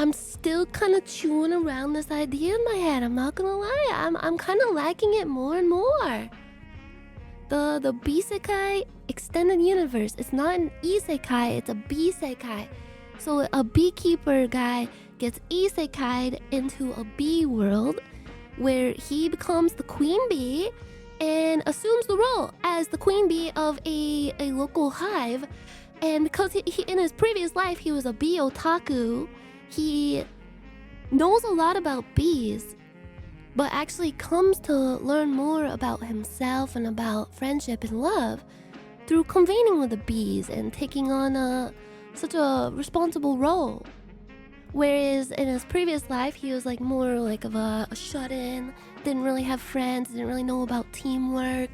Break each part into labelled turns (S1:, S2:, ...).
S1: I'm still kind of chewing around this idea in my head. I'm not gonna lie. I'm kind of liking it more and more. The Beesekai extended universe. It's not an isekai. It's a Beesekai. So a beekeeper guy gets isekai'd into a bee world, where he becomes the queen bee and assumes the role as the queen bee of a local hive. And because he in his previous life he was a bee otaku, he knows a lot about bees, but actually comes to learn more about himself and about friendship and love through convening with the bees and taking on such a responsible role. Whereas in his previous life, he was like more like of a shut-in, didn't really have friends, didn't really know about teamwork.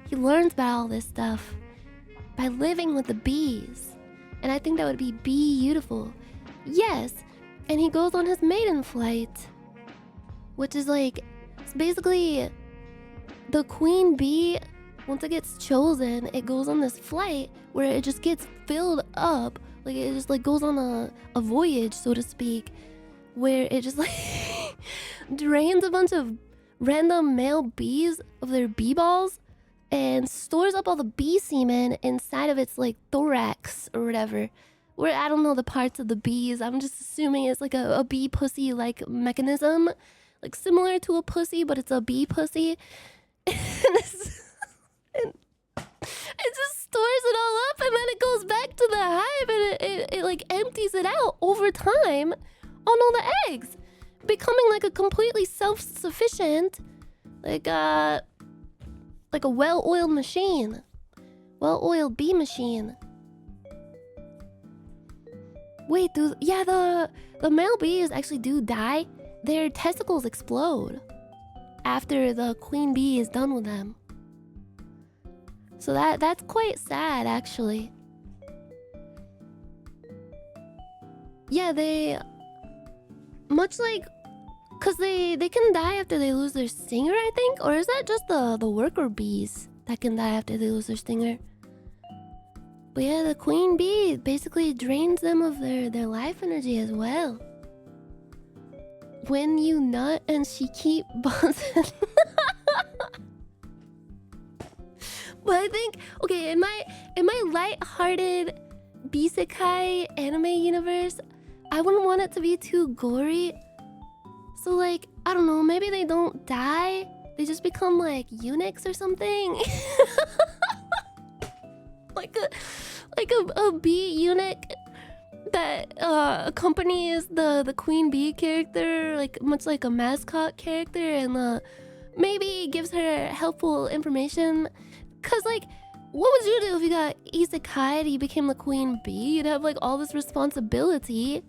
S1: He learns about all this stuff by living with the bees. And I think that would be beautiful. Yes, and he goes on his maiden flight, which is like, it's basically the queen bee, once it gets chosen, it goes on this flight where it just gets filled up. Like it just like goes on a voyage, so to speak, where it just like drains a bunch of random male bees of their bee balls and stores up all the bee semen inside of its like thorax or whatever. Where I don't know the parts of the bees. I'm just assuming it's like a bee pussy like mechanism, like similar to a pussy, but it's a bee pussy. And it just stores it all up, and then it goes back to the hive, and it like empties it out over time on all the eggs, becoming like a completely self-sufficient, like a well-oiled machine, well-oiled bee machine. Wait, the male bees actually do die. Their testicles explode after the queen bee is done with them. So that's quite sad, actually. Yeah, they much like, cause they can die after they lose their stinger, I think, or is that just the worker bees that can die after they lose their stinger? But yeah, the queen bee basically drains them of their life energy as well. When you nut and she keep buzzing. But I think, okay, in my light-hearted Beesekai anime universe, I wouldn't want it to be too gory. So like, I don't know, maybe they don't die. They just become like eunuchs or something. like a bee eunuch that accompanies the queen bee character, like much like a mascot character, and maybe gives her helpful information. Cause like, what would you do if you got isekai and you became the queen bee? You'd have like all this responsibility,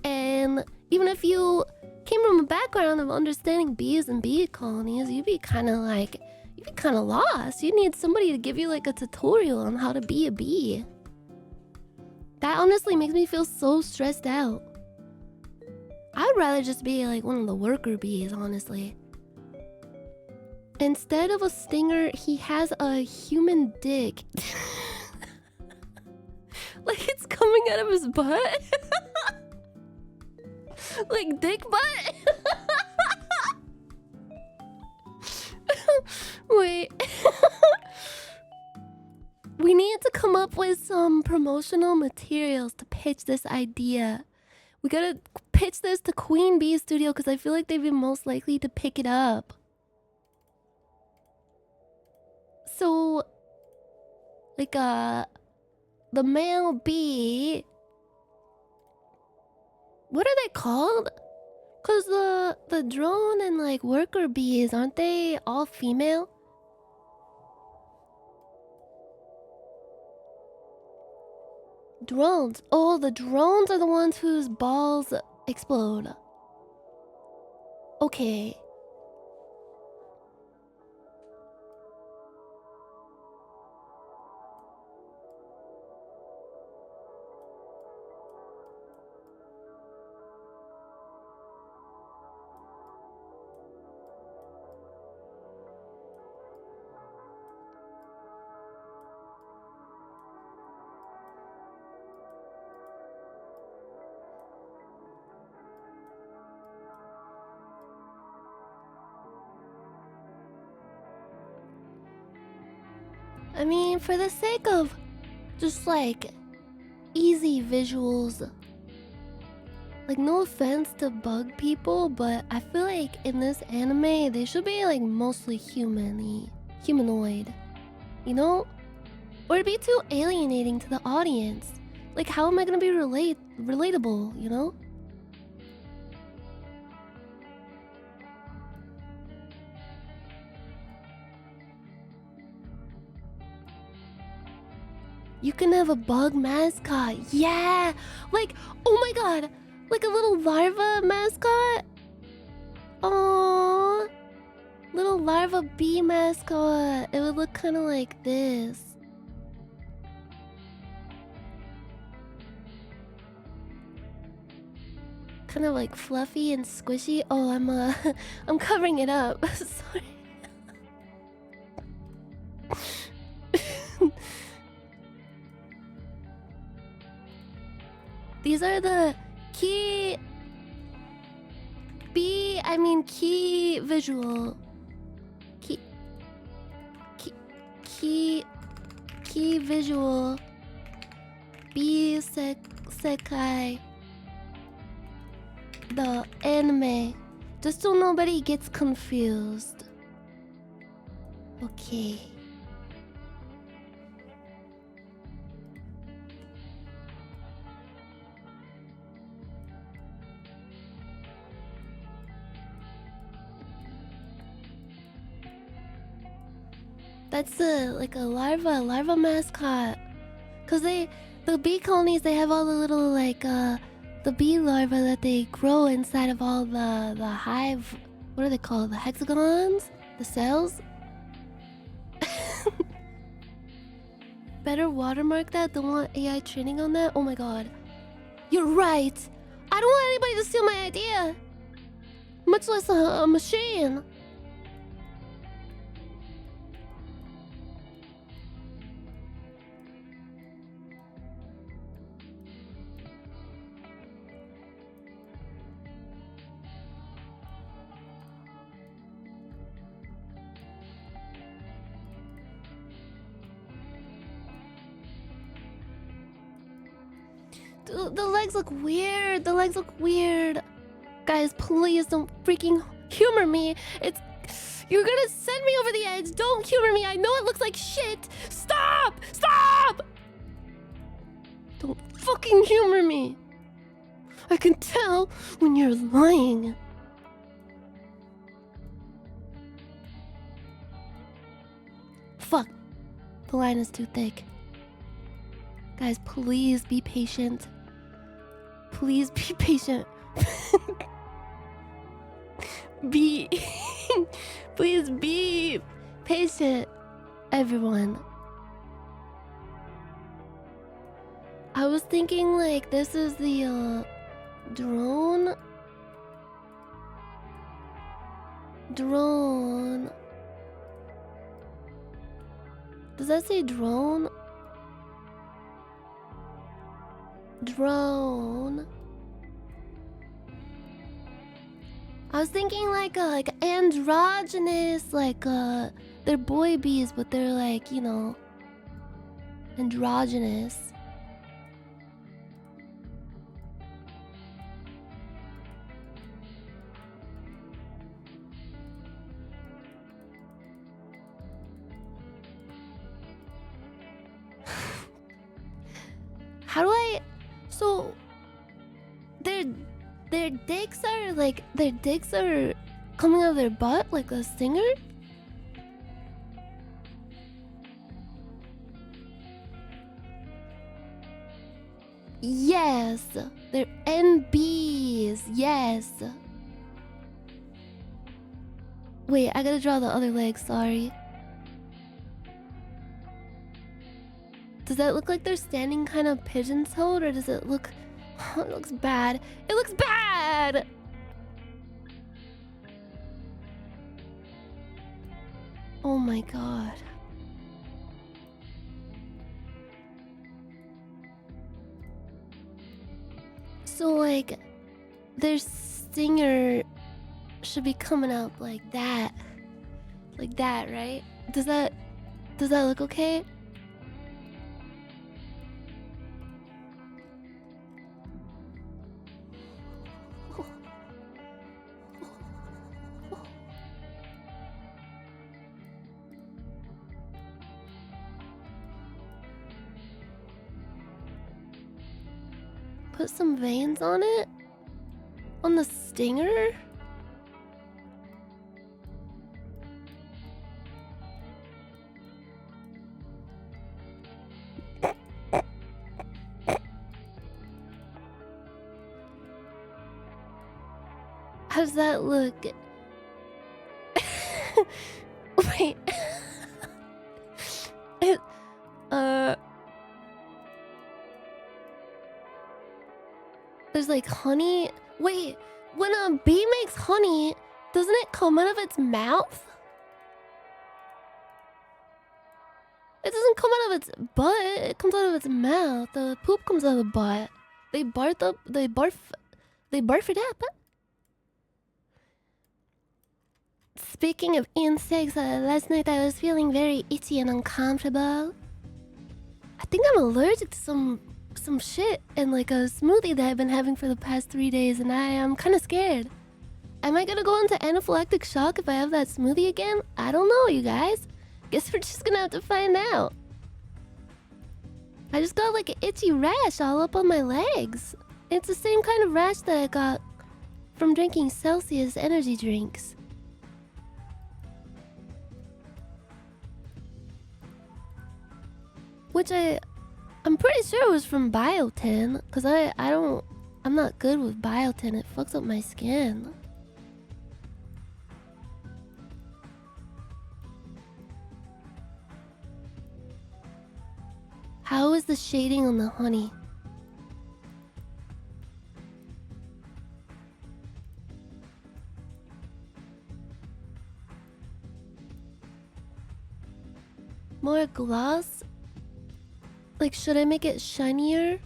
S1: and even if you came from a background of understanding bees and bee colonies, you'd be kind of lost. You need somebody to give you like a tutorial on how to be a bee. That honestly makes me feel so stressed out. I'd rather just be like one of the worker bees, honestly. Instead of a stinger, he has a human dick. Like it's coming out of his butt. Like dick butt. Wait. We need to come up with some promotional materials to pitch this idea. We gotta pitch this to Queen Bee Studio because I feel like they'd be most likely to pick it up. So, like, the male bee, what are they called? Cause the drone and like worker bees, aren't they all female? Drones. Oh, the drones are the ones whose balls explode. Okay. I mean, for the sake of just like easy visuals. Like, no offense to bug people, but I feel like in this anime they should be like mostly humanoid. You know? Or it'd be too alienating to the audience. Like, how am I gonna be relatable, you know? You can have a bug mascot. Yeah! Like, oh my god! Like a little larva mascot? Aww. Little larva bee mascot. It would look kind of like this. Kind of like fluffy and squishy. Oh, I'm covering it up. Sorry. These are the key visual. Key visual. Beesekai. The anime. Just so nobody gets confused. Okay. That's like a larva mascot. Cause the bee colonies, they have all the little like the bee larvae that they grow inside of all the hive. What are they called? The hexagons? The cells? Better watermark that. Don't want AI training on that. Oh my god. You're right. I don't want anybody to steal my idea. Much less a machine. The legs look weird. The legs look weird. Guys, please don't freaking humor me. You're gonna send me over the edge. Don't humor me. I know it looks like shit. Stop! Stop! Don't fucking humor me. I can tell when you're lying. Fuck. The line is too thick. Guys, please be patient. Please be patient. Please be patient, everyone. I was thinking like this is the drone. Does that say drone? Drone. I was thinking like androgynous, like they're boy bees, but they're like, you know, androgynous. How do I? So their dicks are coming out of their butt like a stinger? Yes, they're NBs. Yes. Wait, I gotta draw the other leg. Sorry. Does that look like they're standing kind of pigeon-toed, or does it look... Oh, it looks bad. It looks bad! Oh my god. So, like, their stinger should be coming out like that. Like that, right? Does that Does that look okay? Put some veins on it? On the stinger? How does that look? Wait. it, There's like honey. Wait, when a bee makes honey, doesn't it come out of its mouth? It doesn't come out of its butt. It comes out of its mouth. The poop comes out of the butt. They barf it up. Speaking of insects, last night I was feeling very itchy and uncomfortable. I think I'm allergic to some shit in like a smoothie that I've been having for the past 3 days, and I am kind of scared. Am I gonna go into anaphylactic shock if I have that smoothie again? I don't know, you guys. Guess we're just gonna have to find out. I just got like an itchy rash all up on my legs. It's the same kind of rash that I got from drinking Celsius energy drinks. Which I'm pretty sure it was from biotin, cause I'm not good with biotin. It fucks up my skin. How is the shading on the honey? More gloss? Like, should I make it shinier?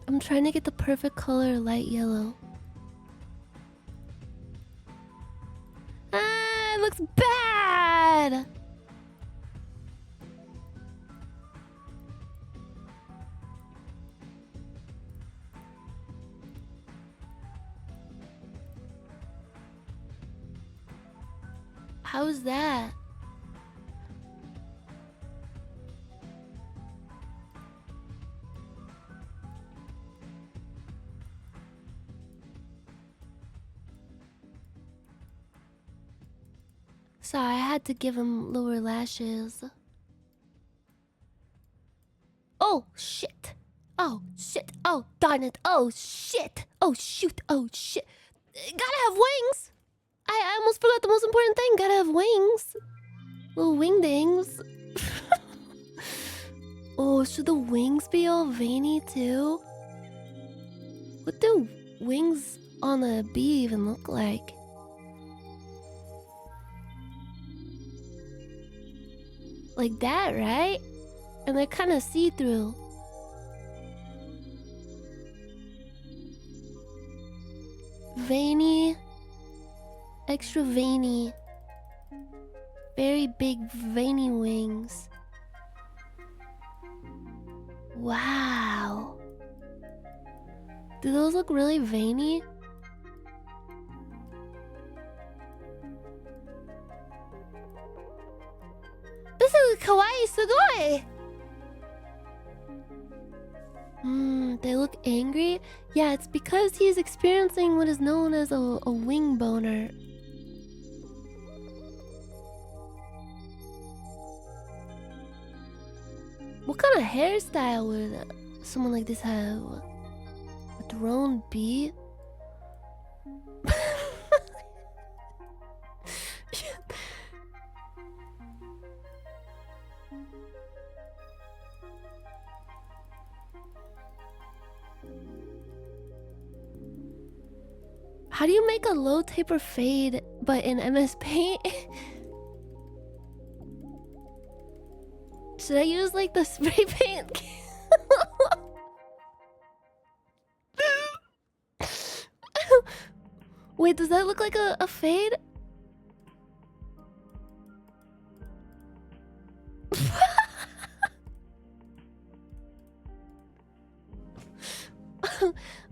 S1: I'm trying to get the perfect color, light yellow. Ah, it looks bad! How's that? Sorry, I had to give him lower lashes. Oh, shit. Oh, shit. Oh, darn it. Oh, shit. Oh, shoot. Oh, shit. Gotta have wings. I almost forgot the most important thing. Gotta have wings. Little wingdings. Oh, should the wings be all veiny too? What do wings on a bee even look like? Like that, right? And they're kind of see-through. Veiny. Extra veiny. Very big veiny wings. Wow. Do those look really veiny? This is kawaii sugoi! They look angry? Yeah, it's because he's experiencing what is known as a wing boner. What kind of hairstyle would someone like this have? A drone bee? How do you make a low taper fade but in MS Paint? Should I use like the spray paint? Wait, does that look like a fade?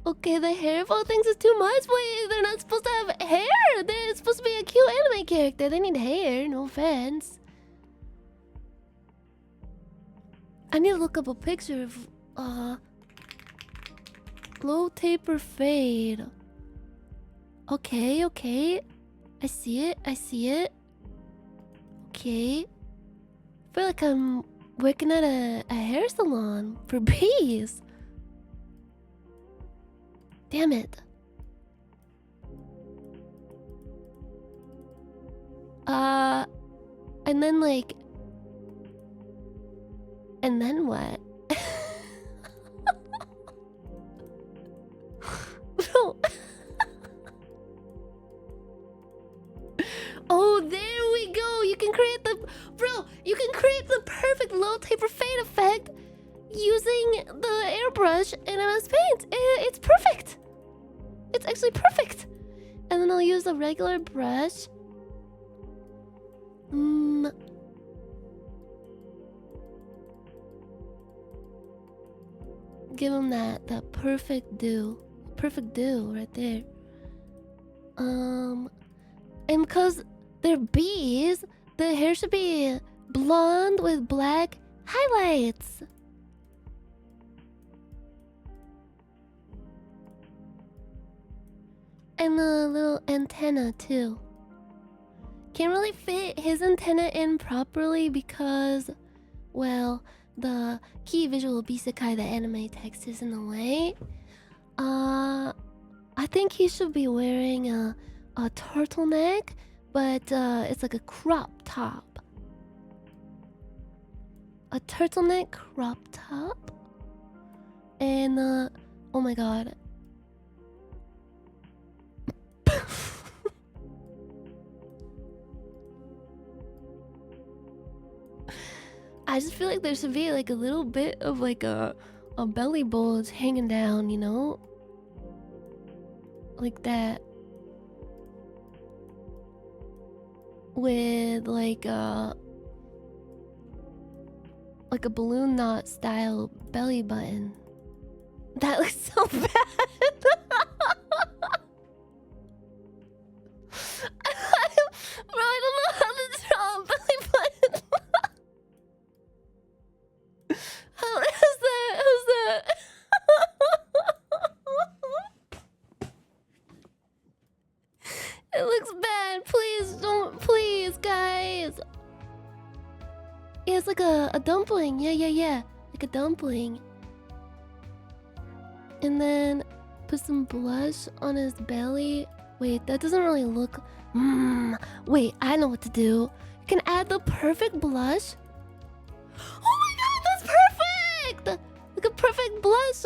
S1: Okay, the hairball things is too much. Wait, they're not supposed to have hair. They're supposed to be a cute anime character. They need hair, no offense. I need to look up a picture of low taper fade. Okay, okay. I see it, I see it. Okay. I feel like I'm working at a hair salon for bees. Damn it. And then like... And then what? Bro. Oh, there we go. You can create the... Bro, you can create the perfect low taper fade effect using the airbrush and MS Paint. It's perfect. It's actually perfect. And then I'll use a regular brush. Give them that perfect do. Perfect do right there. And because they're bees, the hair should be blonde with black highlights. And a little antenna too. Can't really fit his antenna in properly because, well, the key visual Beesekai, the anime text, is in the way. I think he should be wearing a turtleneck, but it's like a crop top. A turtleneck crop top. And oh my god. I just feel like there should be like a little bit of like a belly bulge hanging down, you know? Like that. With like a balloon knot style belly button. That looks so bad. Bro, I don't know how to draw a belly button. How's that? How's that? It looks bad. Please don't. Please, guys. Yeah, it's like a dumpling. Yeah. Like a dumpling. And then put some blush on his belly. Wait, that doesn't really look... Wait, I know what to do. You can add the perfect blush. Oh my god, that's perfect! Like a perfect blush.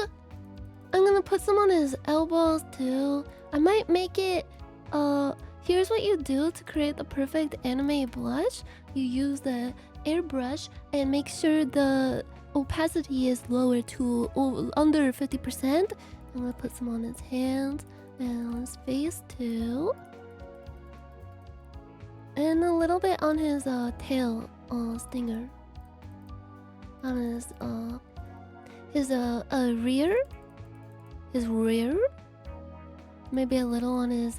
S1: I'm gonna put some on his elbows too. I might make it... Here's what you do to create the perfect anime blush. You use the airbrush and make sure the opacity is lower to under 50%. I'm gonna put some on his hands and on his face too. And a little bit on his tail stinger. On his rear. His rear. Maybe a little on his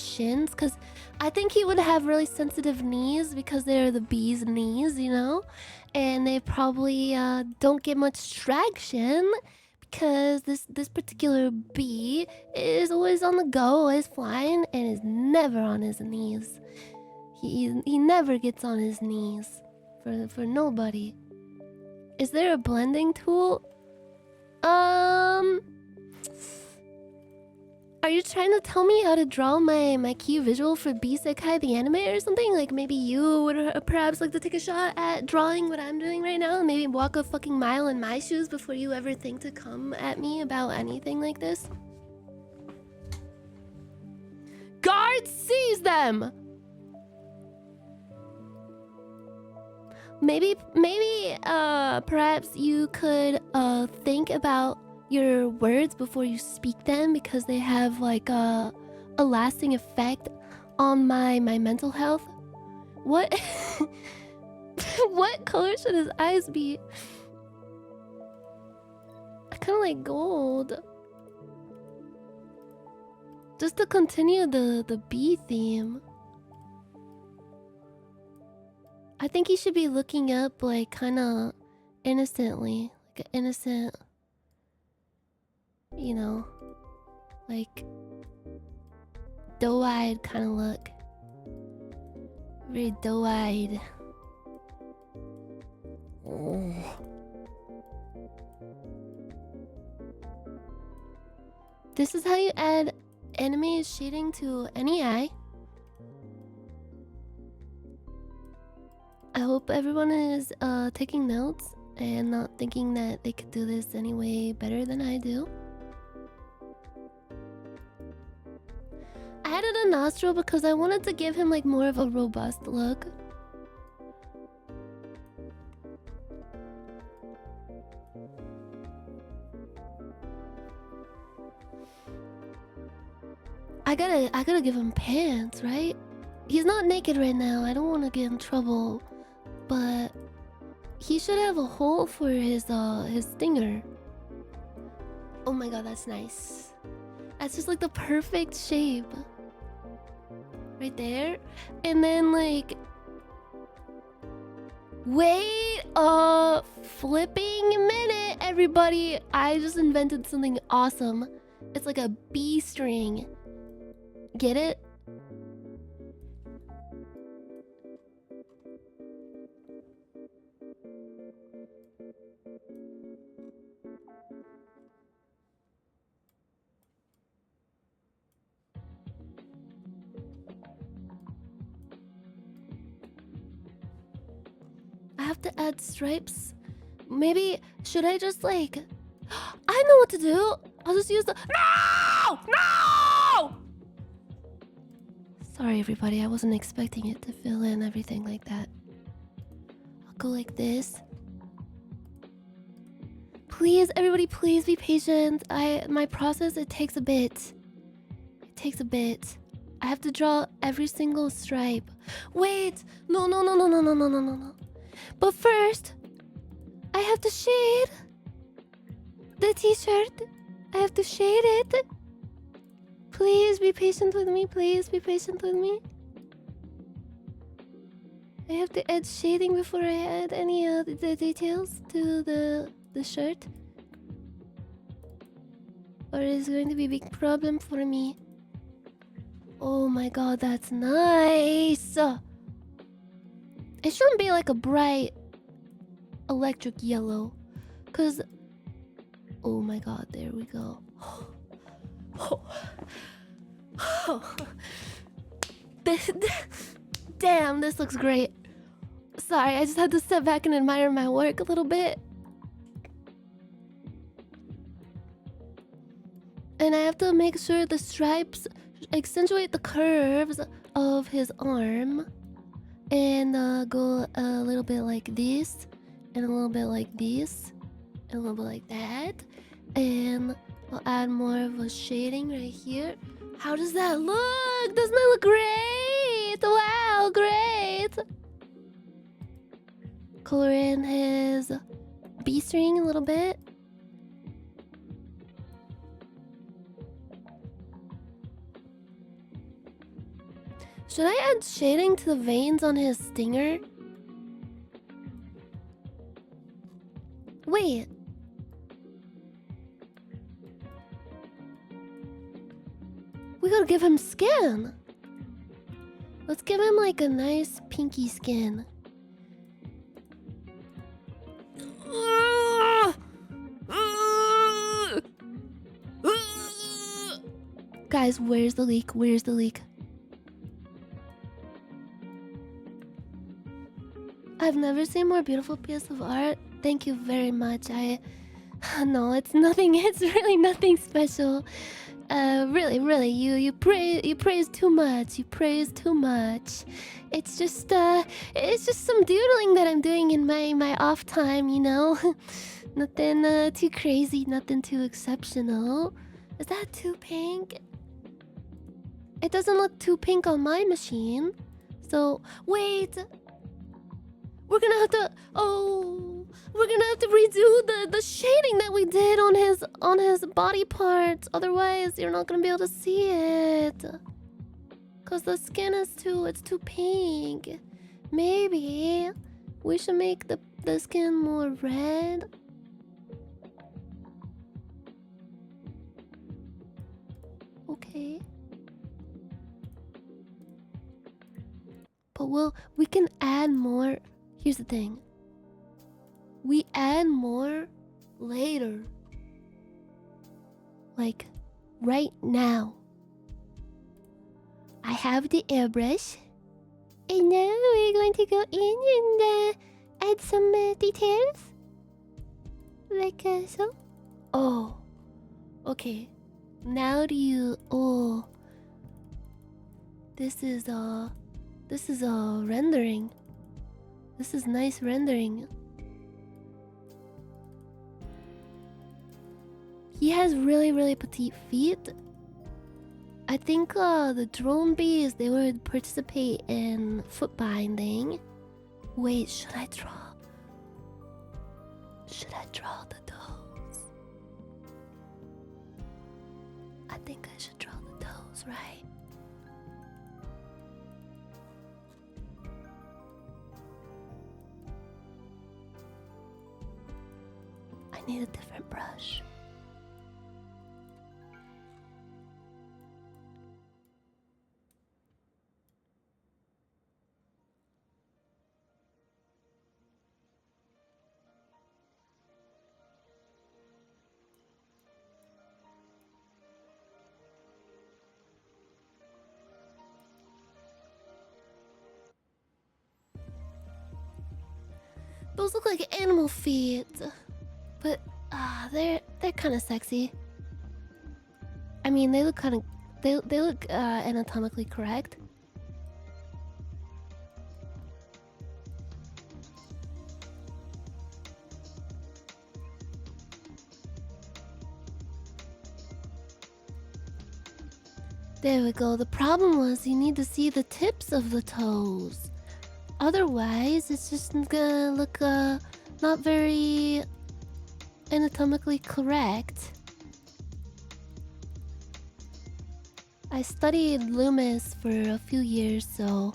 S1: shins, because I think he would have really sensitive knees because they're the bee's knees, you know? And they probably don't get much traction because this particular bee is always on the go, always flying, and is never on his knees. He never gets on his knees for nobody. Is there a blending tool? Are you trying to tell me how to draw my key visual for Beesekai the anime or something? Like maybe you would perhaps like to take a shot at drawing what I'm doing right now and maybe walk a fucking mile in my shoes before you ever think to come at me about anything like this? Guard, seize them! Maybe perhaps you could think about your words before you speak them, because they have like a a lasting effect on my mental health. What what color should his eyes be? I kind of like gold. Just to continue the bee theme. I think he should be looking up like kind of innocently, like an innocent, you know, like doe-eyed kind of look. Very doe-eyed. Oh. This is how you add anime shading to any eye. I hope everyone is taking notes and not thinking that they could do this anyway better than I do. I added a nostril because I wanted to give him like more of a robust look. I gotta give him pants, right? He's not naked right now. I don't want to get in trouble, but he should have a hole for his stinger. Oh my god, that's nice. That's just like the perfect shape. Right there. And then like wait a flipping minute, everybody. I just invented something awesome. It's like a bee string. Get it? I have to add stripes. Maybe should I just like I know what to do. I'll just use the No! Sorry everybody, I wasn't expecting it to fill in everything like that. I'll go like this. Please, everybody, please be patient. My process, it takes a bit. It takes a bit. I have to draw every single stripe. Wait! No. But first, I have to shade the t-shirt. I have to shade it. Please be patient with me. Please be patient with me. I have to add shading before I add any of the details to the shirt. Or it's going to be a big problem for me. Oh my god, that's nice. It shouldn't be like a bright electric yellow. Cause oh my god, there we go. Damn, this looks great. Sorry, I just had to step back and admire my work a little bit. And I have to make sure the stripes accentuate the curves of his arm. And go a little bit like this. And a little bit like this. And a little bit like that. And I'll add more of a shading right here. How does that look? Doesn't that look great? Wow, great. Color in his bee string a little bit. Should I add shading to the veins on his stinger? Wait. We gotta give him skin. Let's give him like a nice pinky skin. Guys, where's the leak? Where's the leak? I've never seen more beautiful piece of art. Thank you very much. No, it's nothing. It's really nothing special. Really, you praise too much. You praise too much. It's just some doodling that I'm doing in my off time, you know. Nothing too crazy, nothing too exceptional. Is that too pink? It doesn't look too pink on my machine. So, wait. We're gonna have to... Oh... We're gonna have to redo the shading that we did on his body parts. Otherwise, you're not gonna be able to see it. Cause the skin is it's too pink. Maybe we should make the skin more red. Okay. But we can add more. Here's the thing. We add more later. Like right now. I have the airbrush. And now we're going to go in and add some details. Like so. Oh. Okay. Now do you... Oh. This is rendering. This is nice rendering. He has really, really petite feet. I think the drone bees, they would participate in foot binding. Wait, should I draw the toes? I think I should draw the toes, right? I need a different brush. Those look like animal feet, but they're kind of sexy. I mean, they look kind of they look anatomically correct. There we go. The problem was you need to see the tips of the toes. Otherwise, it's just gonna look not very anatomically correct. I studied Loomis for a few years, so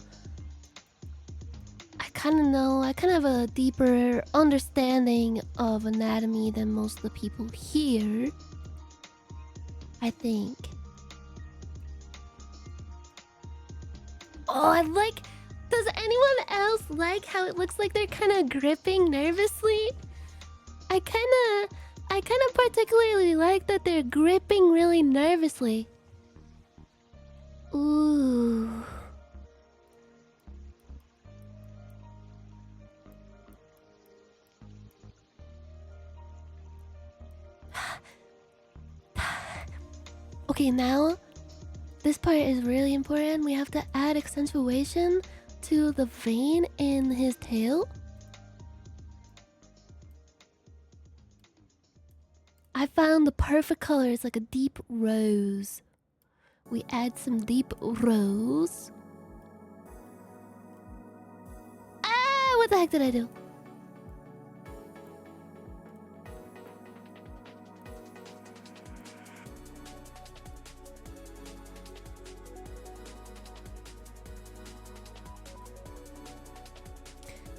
S1: I kind of know. I kind of have a deeper understanding of anatomy than most of the people here, I think. Oh, I like... Does anyone else like how it looks like they're kind of gripping nervously? I kind of particularly like that they're gripping really nervously. Ooh. Okay, now this part is really important. We have to add accentuation to the vein in his tail. I found the perfect color. It's like a deep rose. We add some deep rose. Ah, what the heck did I do?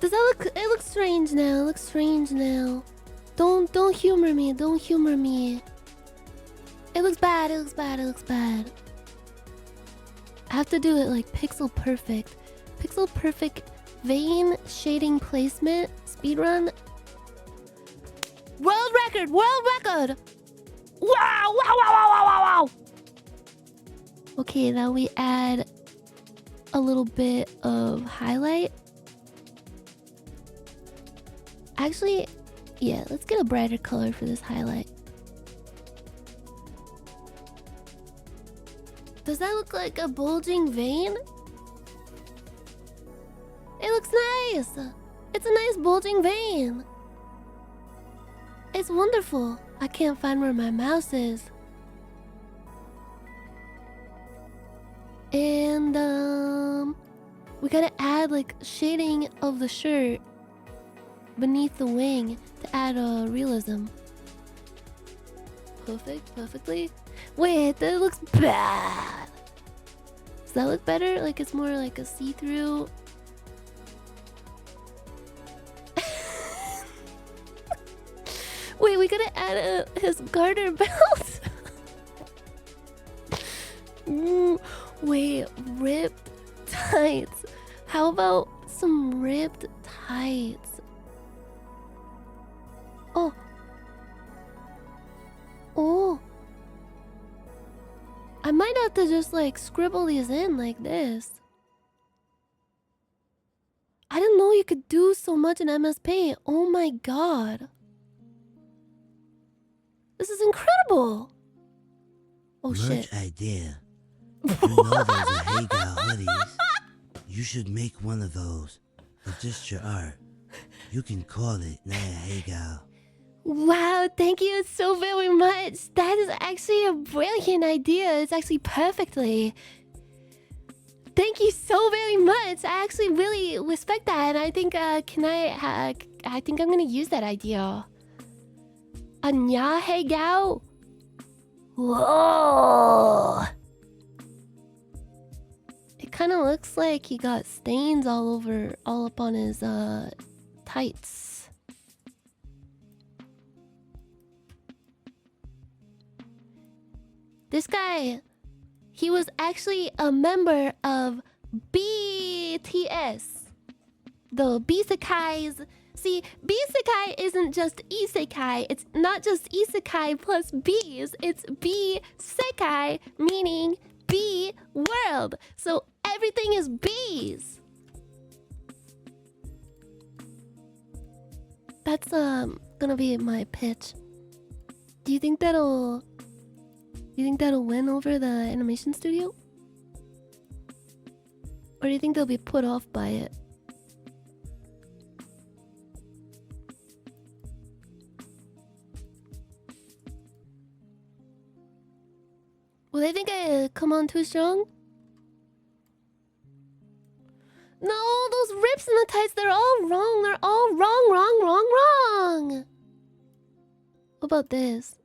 S1: Does that look... It looks strange now. It looks strange now. Don't humor me. Don't humor me. It looks bad. It looks bad. It looks bad. I have to do it like pixel perfect. Pixel perfect vein shading placement. Speedrun. World record. World record. Wow. Wow. Wow. Wow. Wow. Wow. Wow. Okay, now we add a little bit of highlight. Actually, yeah, let's get a brighter color for this highlight. Does that look like a bulging vein? It looks nice! It's a nice bulging vein! It's wonderful! I can't find where my mouse is. And we gotta add like shading of the shirt beneath the wing to add realism. Perfectly. Wait, that looks bad. Does that look better? Like it's more like a see-through. Wait, we gotta add his garter belt. Wait, ripped tights. How about some ripped tights? Oh. Oh. I might have to just like scribble these in like this. I didn't know you could do so much in MS Paint. Oh my god. This is incredible. Oh shit.
S2: Merch idea. You know those are Hey Gal hoodies. You should make one of those of just your art. You can call it Naya Hey Gal.
S1: Wow, thank you so very much. That is actually a brilliant idea. It's actually perfectly. Thank you so very much. I actually really respect that, and I think I think I'm gonna use that idea. Anya Hey Gal. Whoa. It kind of looks like he got stains all up on his tights. This guy, he was actually a member of BTS, the Beesekai's. See, Beesekai isn't just Isekai. It's not just Isekai plus bees. It's Beesekai, meaning bee world. So everything is bees. That's gonna be my pitch. Do you think that'll win over the animation studio? Or do you think they'll be put off by it? Will they think I come on too strong? No, those rips in the tights, they're all wrong. They're all wrong. What about this?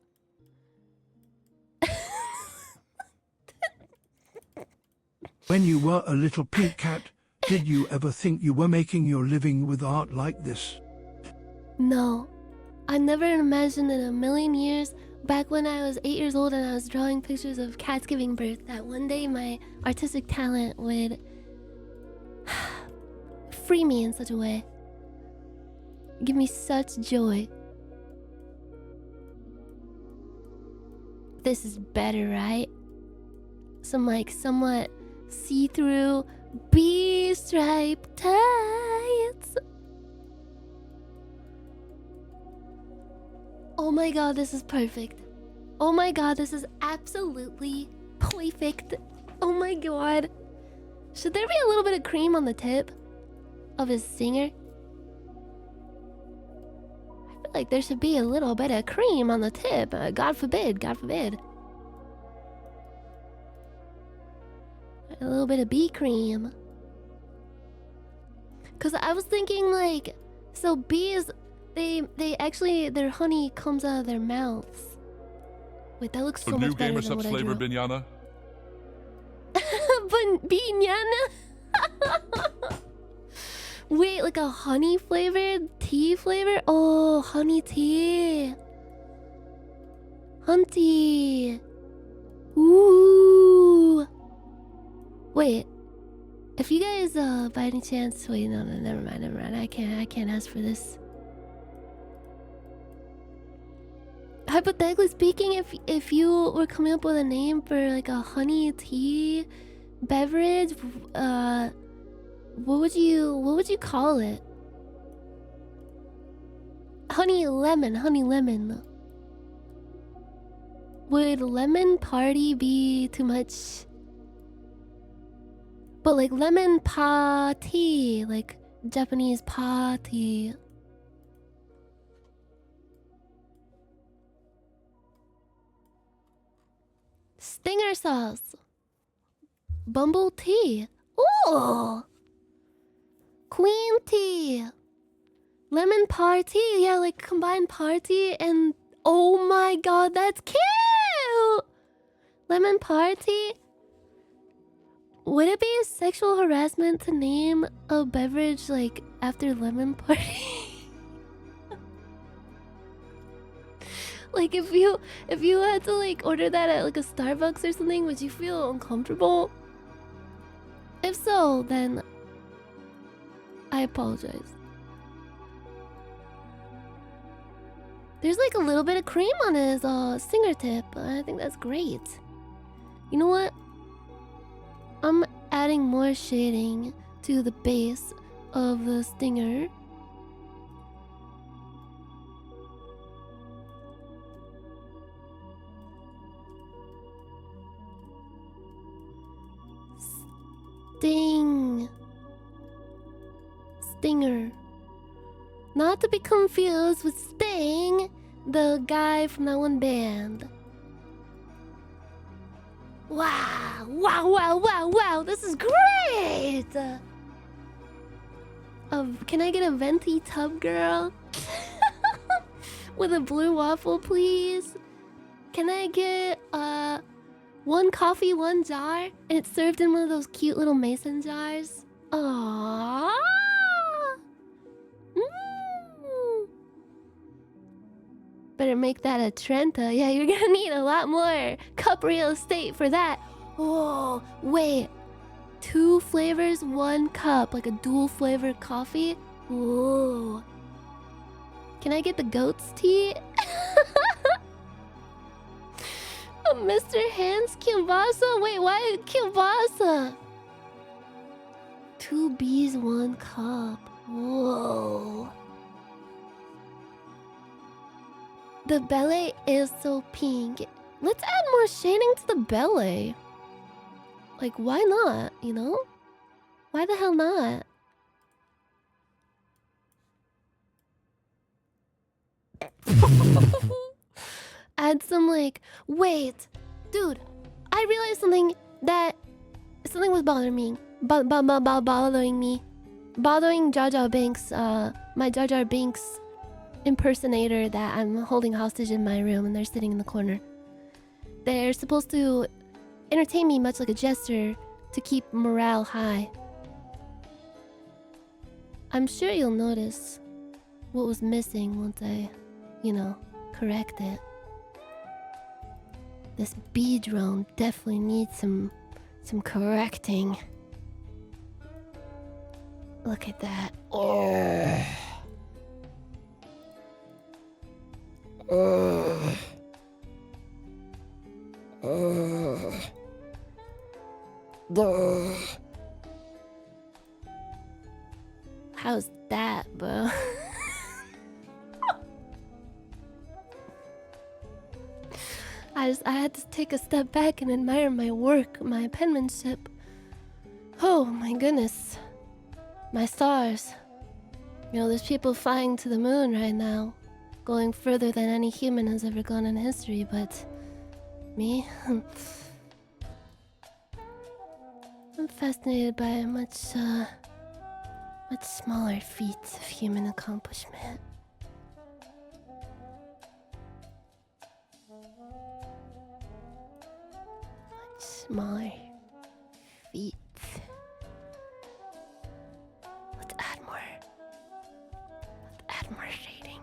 S3: When you were a little pink cat, did you ever think you were making your living with art like this?
S1: No. I never imagined in a million years, back when I was 8 years old and I was drawing pictures of cats giving birth, that one day my artistic talent would free me in such a way. Give me such joy. This is better, right? Some like somewhat see-through bee-stripe tights. Oh my god, this is perfect. Oh my god, this is absolutely perfect. Oh my god. Should there be a little bit of cream on the tip of his singer? I feel like there should be a little bit of cream on the tip. God forbid, God forbid. A little bit of bee cream. Cause I was thinking like, so bees, they actually, their honey comes out of their mouths. Wait, that looks so much better than what I drew.
S4: New gamer subs flavor binyana?
S1: Binyana? Wait, like a honey flavored tea flavor? Oh, honey tea. Hunty. Ooh. Wait. If you guys by any chance, wait, no, never mind. I can't ask for this. Hypothetically speaking, if you were coming up with a name for like a honey tea beverage, what would you call it? Honey lemon. Would lemon party be too much? But like lemon pa tea, like Japanese pa tea. Stinger sauce. Bumble tea. Ooh. Queen tea. Lemon party. Yeah, like combined party and oh my god, that's cute. Lemon party. Would it be sexual harassment to name a beverage like after lemon party? Like if you had to like order that at like a Starbucks or something, would you feel uncomfortable? If so, then I apologize. There's like a little bit of cream on his finger tip. I think that's great. You know what? I'm adding more shading to the base of the stinger. Stinger. Not to be confused with Sting, the guy from that one band. Wow, wow, wow, wow, wow, this is great! Can I get a venti tub girl? With a blue waffle, please? Can I get, one coffee, one jar? And it's served in one of those cute little mason jars? Aww! Better make that a Trenta. Yeah, you're gonna need a lot more cup real estate for that. Oh, wait. 2 flavors, 1 cup. Like a dual flavor coffee? Ooh. Can I get the goat's tea? Mr. Hans Kielbasa? Wait, why Kielbasa? 2 bees, 1 cup. Whoa. The belly is so pink. Let's add more shading to the belly. Like, why not, you know? Why the hell not? Add some, like... Wait! Dude, I realized something was bothering me. Bothering me. Bothering Jar Jar Binks, my Jar Jar Binks impersonator that I'm holding hostage in my room and they're sitting in the corner. They're supposed to entertain me much like a jester to keep morale high. I'm sure you'll notice what was missing once I, correct it. This bee drone definitely needs some correcting. Look at that. Oh. How's that, bro? I had to take a step back and admire my work, my penmanship. Oh my goodness. My stars. There's people flying to the moon right now. Going further than any human has ever gone in history, but... me? I'm fascinated by a much smaller feats of human accomplishment. Much smaller feats. Let's add more. Let's add more shading.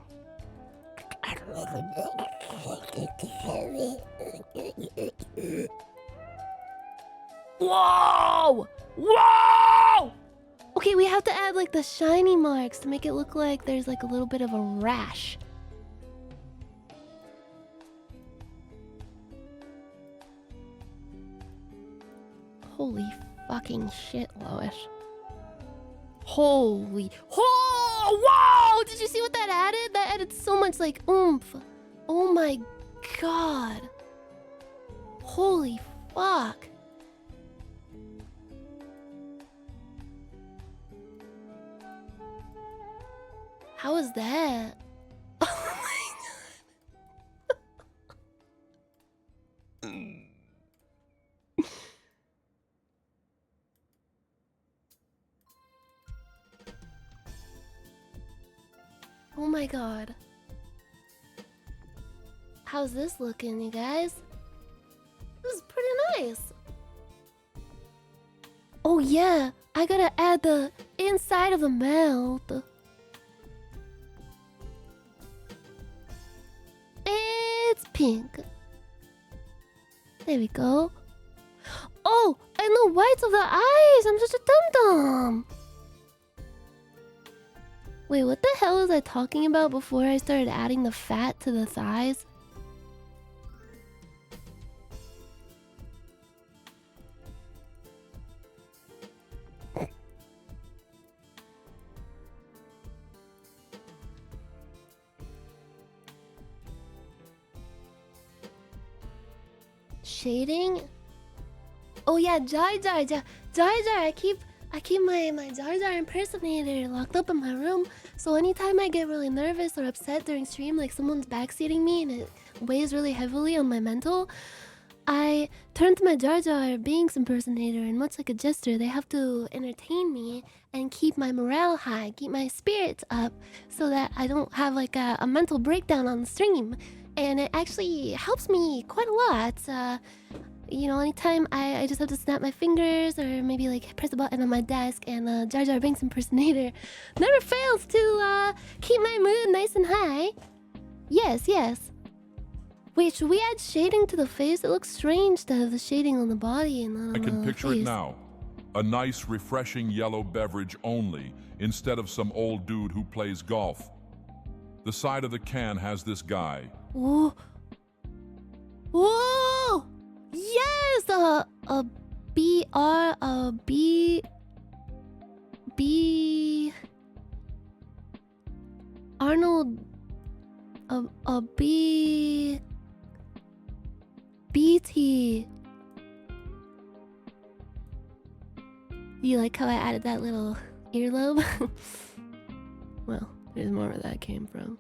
S1: Whoa! Whoa! Okay, we have to add like the shiny marks to make it look like there's like a little bit of a rash. Holy fucking shit, Lois. Holy... Whoa! Did you see what that added? That added so much like oomph. Oh my god. Holy fuck. How is that? Oh my god. Oh my god. How's this looking, you guys? This is pretty nice. Oh yeah, I gotta add the inside of the mouth. It's pink. There we go. Oh, and the whites of the eyes. I'm such a dum-dum. Wait, what the hell was I talking about before I started adding the fat to the thighs? Shading? Oh yeah, Jar Jar. I keep my Jar Jar impersonator locked up in my room. So anytime I get really nervous or upset during stream, like someone's backseating me and it weighs really heavily on my mental, I turn to my Jar Jar Binks impersonator, and much like a jester, they have to entertain me and keep my morale high, keep my spirits up, so that I don't have like a mental breakdown on the stream. And it actually helps me quite a lot. You know, anytime I just have to snap my fingers or maybe like press a button on my desk, and Jar Jar Binks impersonator never fails to keep my mood nice and high. Yes, yes. Wait, should we add shading to the face? It looks strange to have the shading on the body and not on the
S4: I can picture
S1: face.
S4: it now. A nice, refreshing yellow beverage only, instead of some old dude who plays golf. The side of the can has this guy.
S1: Whoa! Whoa! Yes! Arnold... BT. You like how I added that little earlobe? Well, there's more where that came from.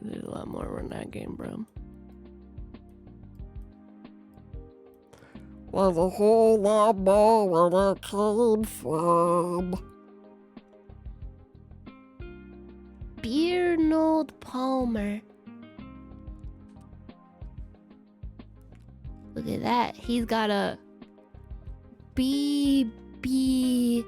S1: There's a lot more where that came from.
S5: There's a whole lot more where that came from.
S1: Bearnold Palmer. Look at that. He's got a BBL.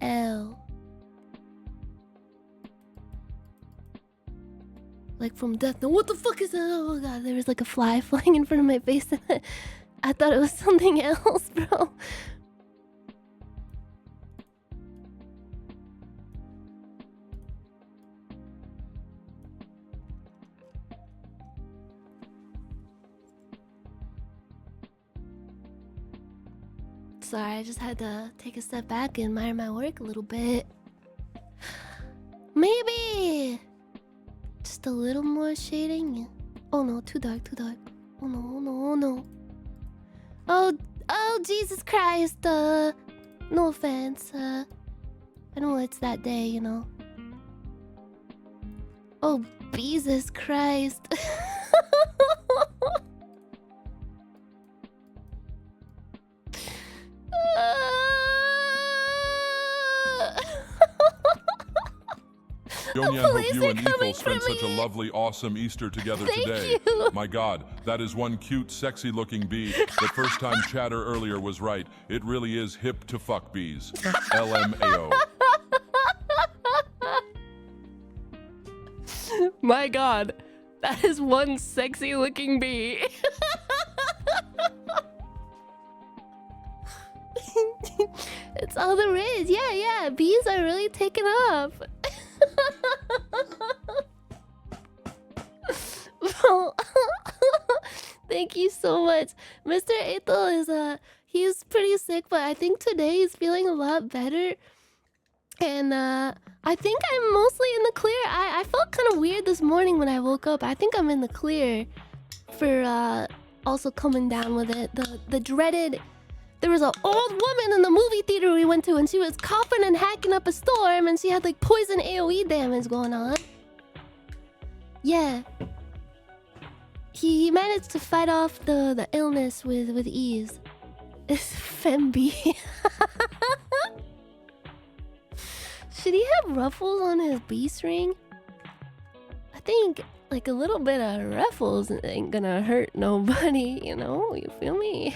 S1: L. Like from Death Note. What the fuck is that? Oh god, there was like a fly flying in front of my face. I thought it was something else, bro. Sorry, I just had to take a step back and admire my work a little bit. Maybe just a little more shading. Oh no, too dark, too dark. Oh no, oh no, oh no. Oh Jesus Christ, no offense, I know it's that day, you know. Oh, Jesus Christ.
S4: Yonyan, hope you and Ethel spent such a lovely, awesome Easter together today.
S1: You.
S4: My God, that is one cute, sexy-looking bee. The first time chatter earlier was right. It really is hip to fuck bees. LMAO.
S1: My God, that is one sexy-looking bee. It's all the rage. Yeah, bees are really taking off. Thank you so much. Mr. Ethel is he's pretty sick, but I think today he's feeling a lot better. And I think I'm mostly in the clear. I felt kind of weird this morning when I woke up. I think I'm in the clear for also coming down with it. The there was an old woman in the movie theater we went to, and she was coughing and hacking up a storm, and she had like poison AoE damage going on. Yeah. He managed to fight off the illness with ease. It's Femby. Should he have ruffles on his beast ring? I think like a little bit of ruffles ain't gonna hurt nobody, you know? You feel me?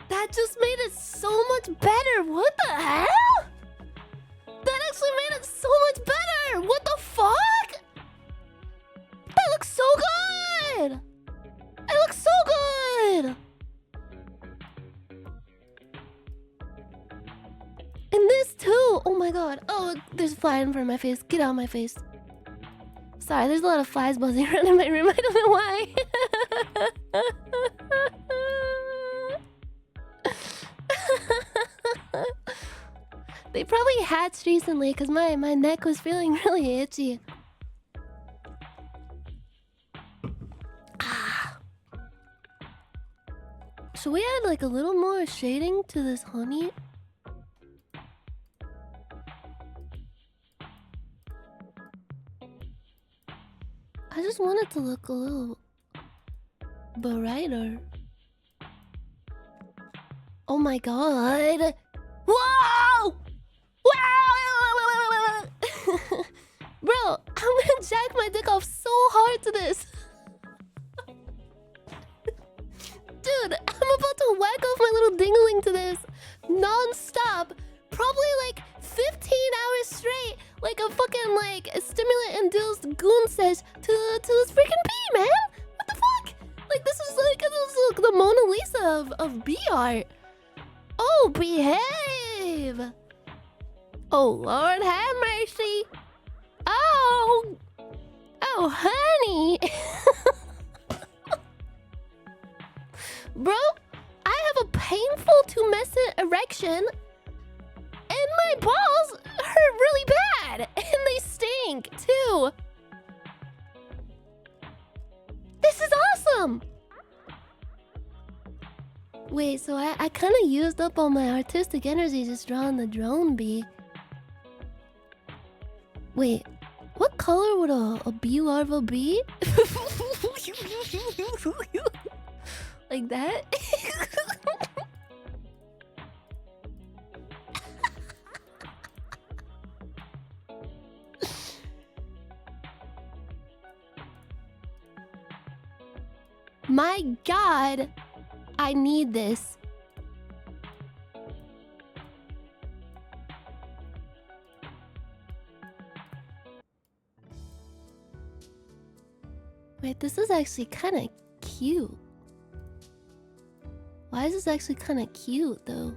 S1: That just made it so much better. What the hell? That actually made it so much better. What the fuck? That looks so good. It looks so good. And this too. Oh my god. Oh, there's a fly in front of my face. Get out of my face. Sorry, there's a lot of flies buzzing around in my room. I don't know why. They probably hatched recently because my neck was feeling really itchy. Should we add like a little more shading to this honey? I just want it to look a little brighter. Oh my god. Whoa! Wow! Bro, I'm gonna jack my dick off so hard to this. Dude, I'm about to whack off my little dingling to this non-stop. Probably like 15 hours straight. Like a fucking like stimulant-induced goon says to this freaking bee, man. What the fuck? Like this is like the Mona Lisa of bee art. Oh, behave! Oh, Lord have mercy! Oh! Oh, honey! Bro, I have a painful tumescent erection, and my balls hurt really bad, and they stink, too! This is awesome! Wait, so I kind of used up all my artistic energy just drawing the drone bee. Wait, what color would a bee larva be? Like that? My god! I need this. Wait, this is actually kind of cute. Why is this actually kind of cute, though?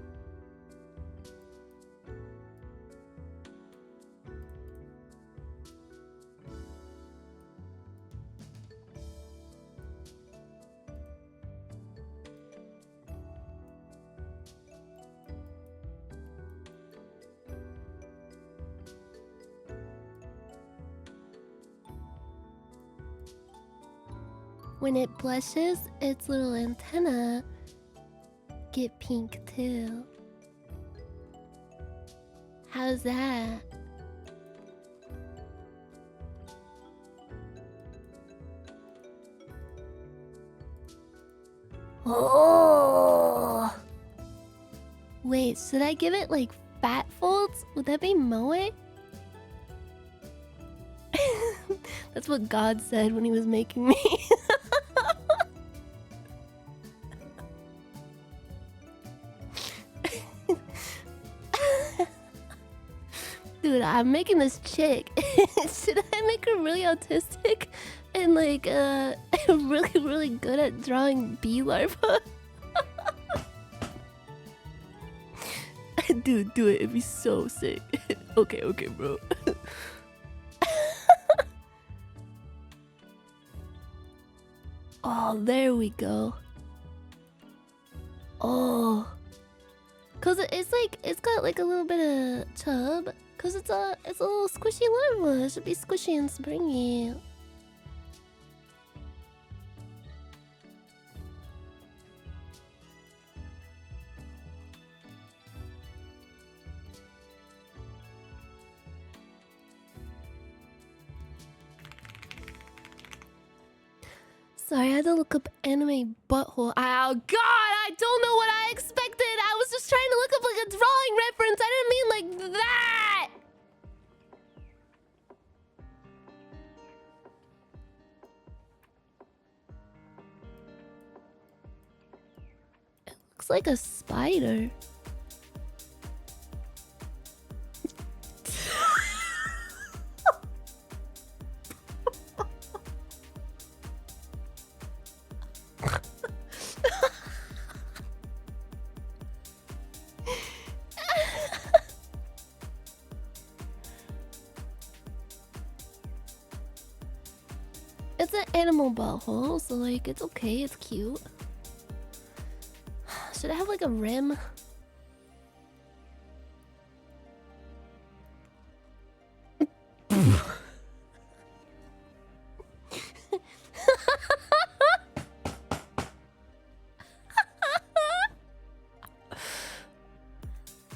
S1: When it blushes, its little antenna get pink too. How's that? Oh! Wait, should I give it like fat folds? Would that be moe? That's what God said when he was making me. Dude, I'm making this chick. Should I make her really autistic? And like, I'm really good at drawing bee larvae. Dude, do it. It'd be so sick. Okay, bro. Oh, there we go. Oh. Cause it's like, it's got like a little bit of chub. Cause it's a little squishy larva. It should be squishy and springy. Sorry, I had to look up anime butthole. Oh god, I don't know what I expected. I was just trying to look up like a drawing reference. I didn't mean like that. It looks like a spider. It's an animal butthole, so like it's okay, it's cute. Should I have like a rim?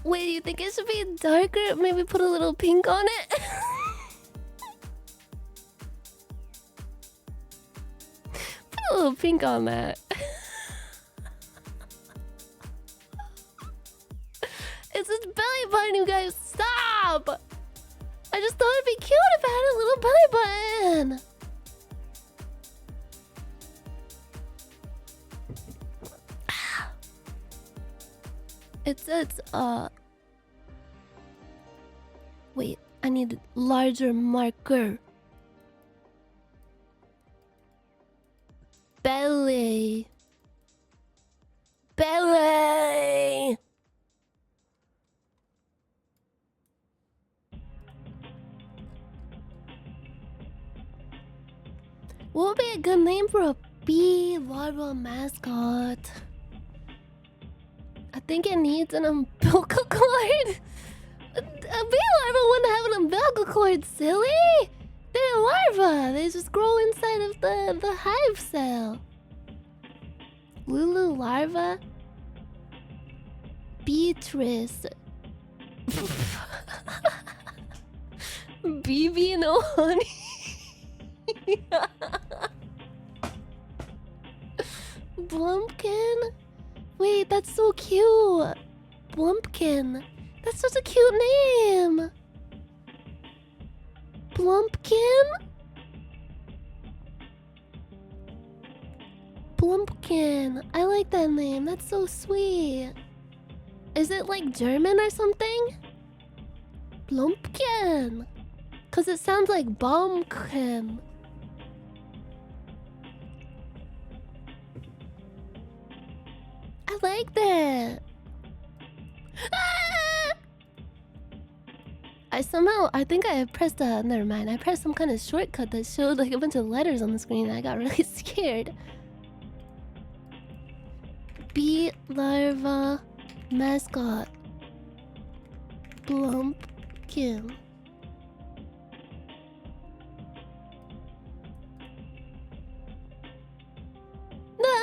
S1: Wait, you think it should be darker? Maybe put a little pink on it? Put a little pink on that. It's his belly button, you guys. Stop! I just thought it'd be cute if I had a little belly button. It's wait, I need a larger marker. Belly. Belly. What would be a good name for a bee larva mascot? I think it needs an umbilical cord. A bee larva wouldn't have an umbilical cord, silly. They're a larva. They just grow inside of the hive cell. Lulu larva. Beatrice. BB no honey. Blumpkin? Wait, that's so cute. Blumpkin. That's such a cute name. Blumpkin? Blumpkin. I like that name. That's so sweet. Is it like German or something? Blumpkin. Cause it sounds like Baumkin. I like that. Ah! I think I pressed never mind. I pressed some kind of shortcut that showed like a bunch of letters on the screen and I got really scared. Bee larva mascot. Blumpkin. No!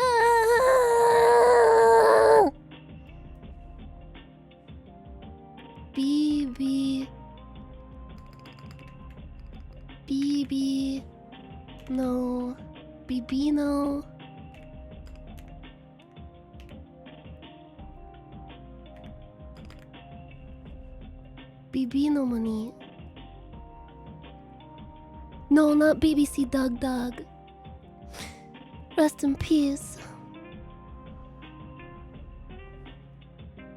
S1: BB. BB. No. BB no. BB no money. No, not BBC Doug. Rest in peace.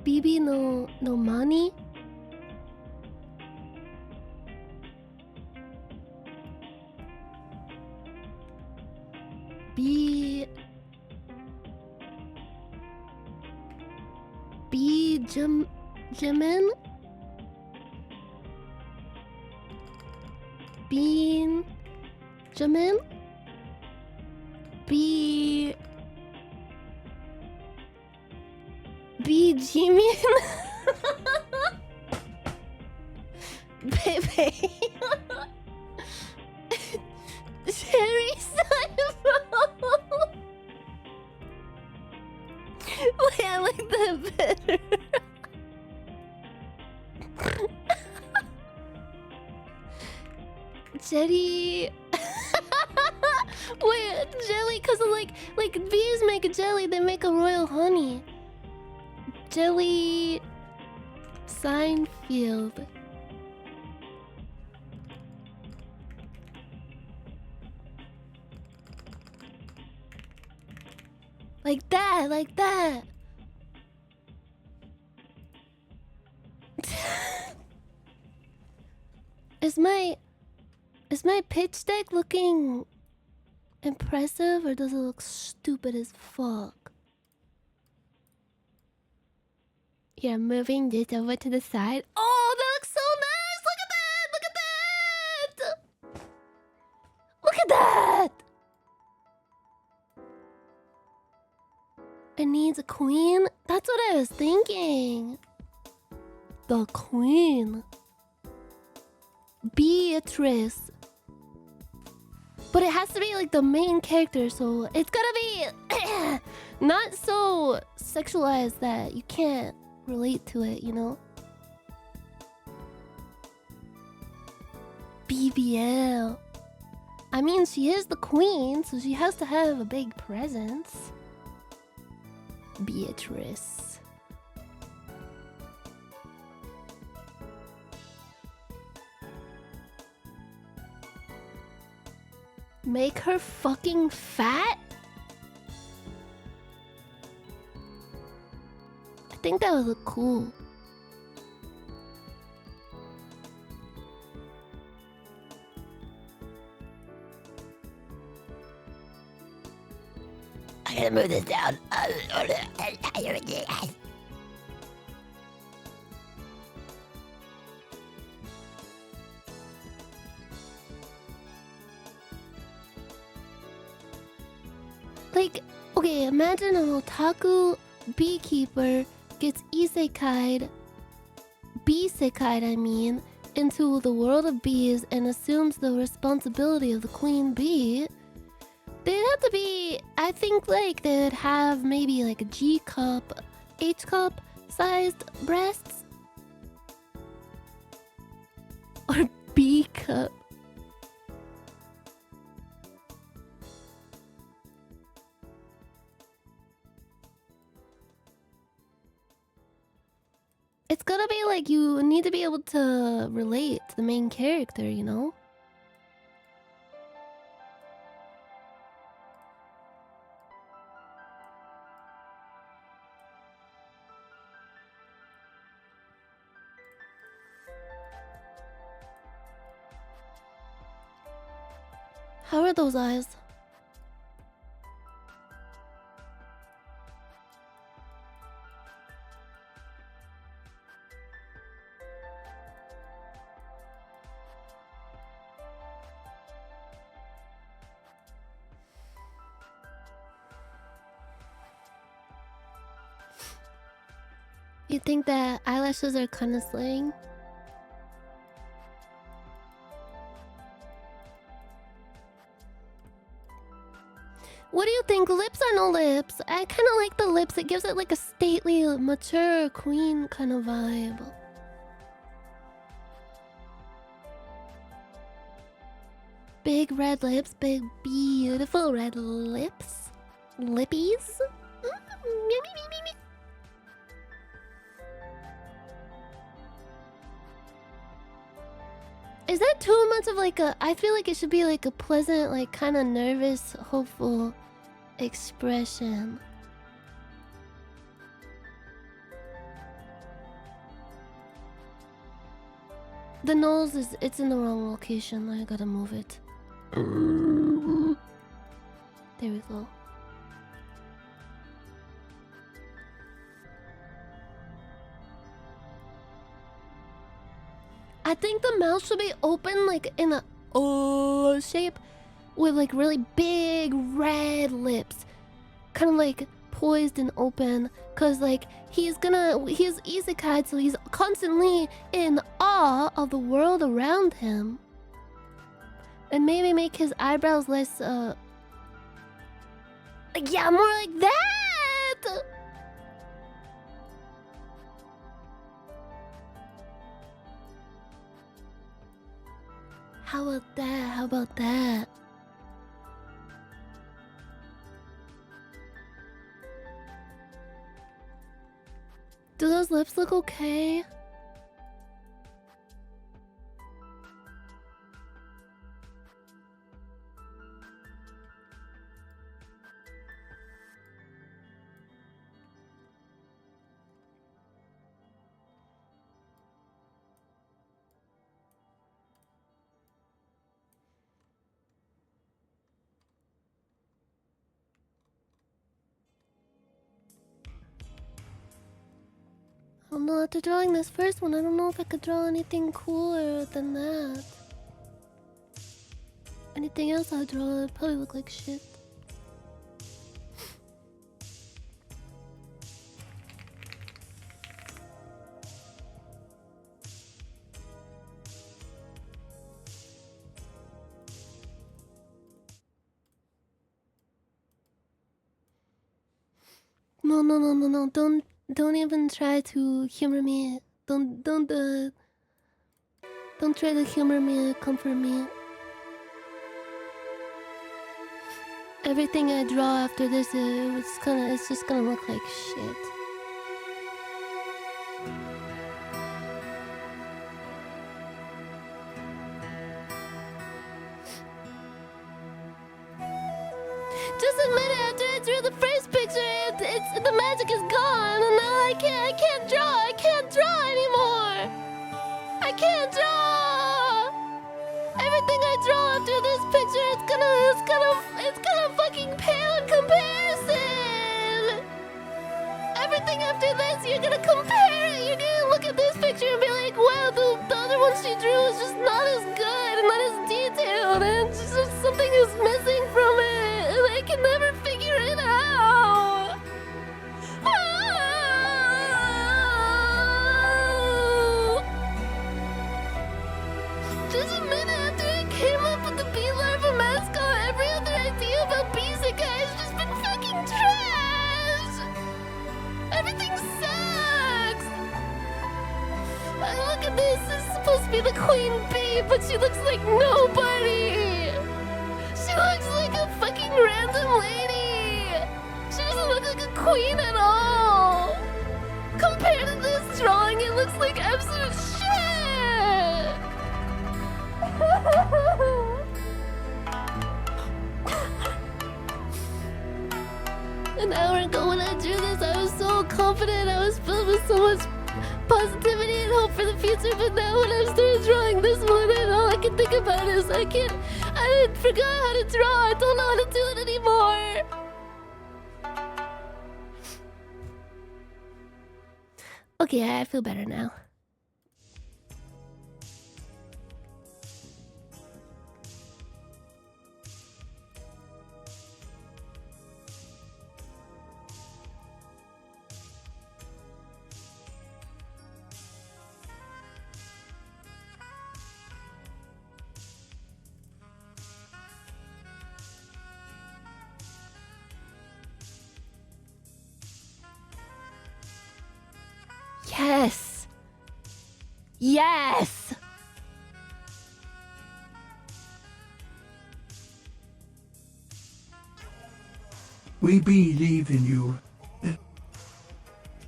S1: BB no money. Jimin? Bean Jimin? B Jimin? Baby. Cherry Cyber. Wait, I like that better. Jelly. Wait, jelly, cause of like bees make a jelly, they make a royal honey. Jelly Seinfeld. Like that, like that. Is my pitch deck looking impressive or does it look stupid as fuck? You're moving this over to the side. Oh, that looks so nice! Look at that! Look at that! Look at that! It needs a queen? That's what I was thinking. The queen. Beatrice. But it has to be like the main character, so it's gotta be not so sexualized that you can't relate to it, you know? BBL. I mean, she is the queen, so she has to have a big presence. Beatrice. Make her fucking fat? I think that would look cool.
S5: I gotta move this down.
S1: Like, okay, imagine an otaku beekeeper gets isekai'd, I mean, into the world of bees and assumes the responsibility of the queen bee. They'd have to be, I think, like, they'd have maybe like a G cup, H cup sized breasts. Or B cup. It's gotta be like you need to be able to relate to the main character, you know? How are those eyes? You think that eyelashes are kind of slaying? What do you think? Lips or no lips? I kind of like the lips. It gives it like a stately, mature queen kind of vibe. Big red lips, big beautiful red lips. Lippies? Is that too much of like a... I feel like it should be like a pleasant, like kind of nervous, hopeful expression. The nose is... It's in the wrong location. I gotta move it. There we go. I think the mouth should be open like in a O shape with like really big red lips. Kind of like poised and open. Cause like he's isekai, so he's constantly in awe of the world around him. And maybe make his eyebrows less like, yeah, more like that. How about that? How about that? Do those lips look okay? I don't know, after drawing this first one, I don't know if I could draw anything cooler than that. Anything else I draw would probably look like shit. No, don't even try to humor me. Don't try to humor me, comfort me. Everything I draw after this, it's just gonna look like shit. Just admit it, after I drew the first picture, the magic is gone, and now I can't draw anymore. I can't draw. Everything I draw after this picture, it's gonna fucking pale in comparison. Everything after this, you're gonna compare it. You're gonna look at this picture and be like, wow, the other one she drew is just not as good and not as detailed, and just something is missing from it, and I can never figure it out. Just a minute after I came up with the bee larva mascot, every other idea about Beesekai has just been fucking trash. Everything sucks. I look at this, this is supposed to be the queen bee, but she looks like nobody. She looks like a fucking random lady. She doesn't look like a queen at all. Compared to this drawing, it looks like absolute shit. An hour ago when I drew this, I was so confident. I was filled with so much positivity and hope for the future, but now when I started drawing this one, and all I can think about is I forgot how to draw. I don't know how to do it anymore. Okay, I feel better now. Yes! Yes!
S3: We believe in you.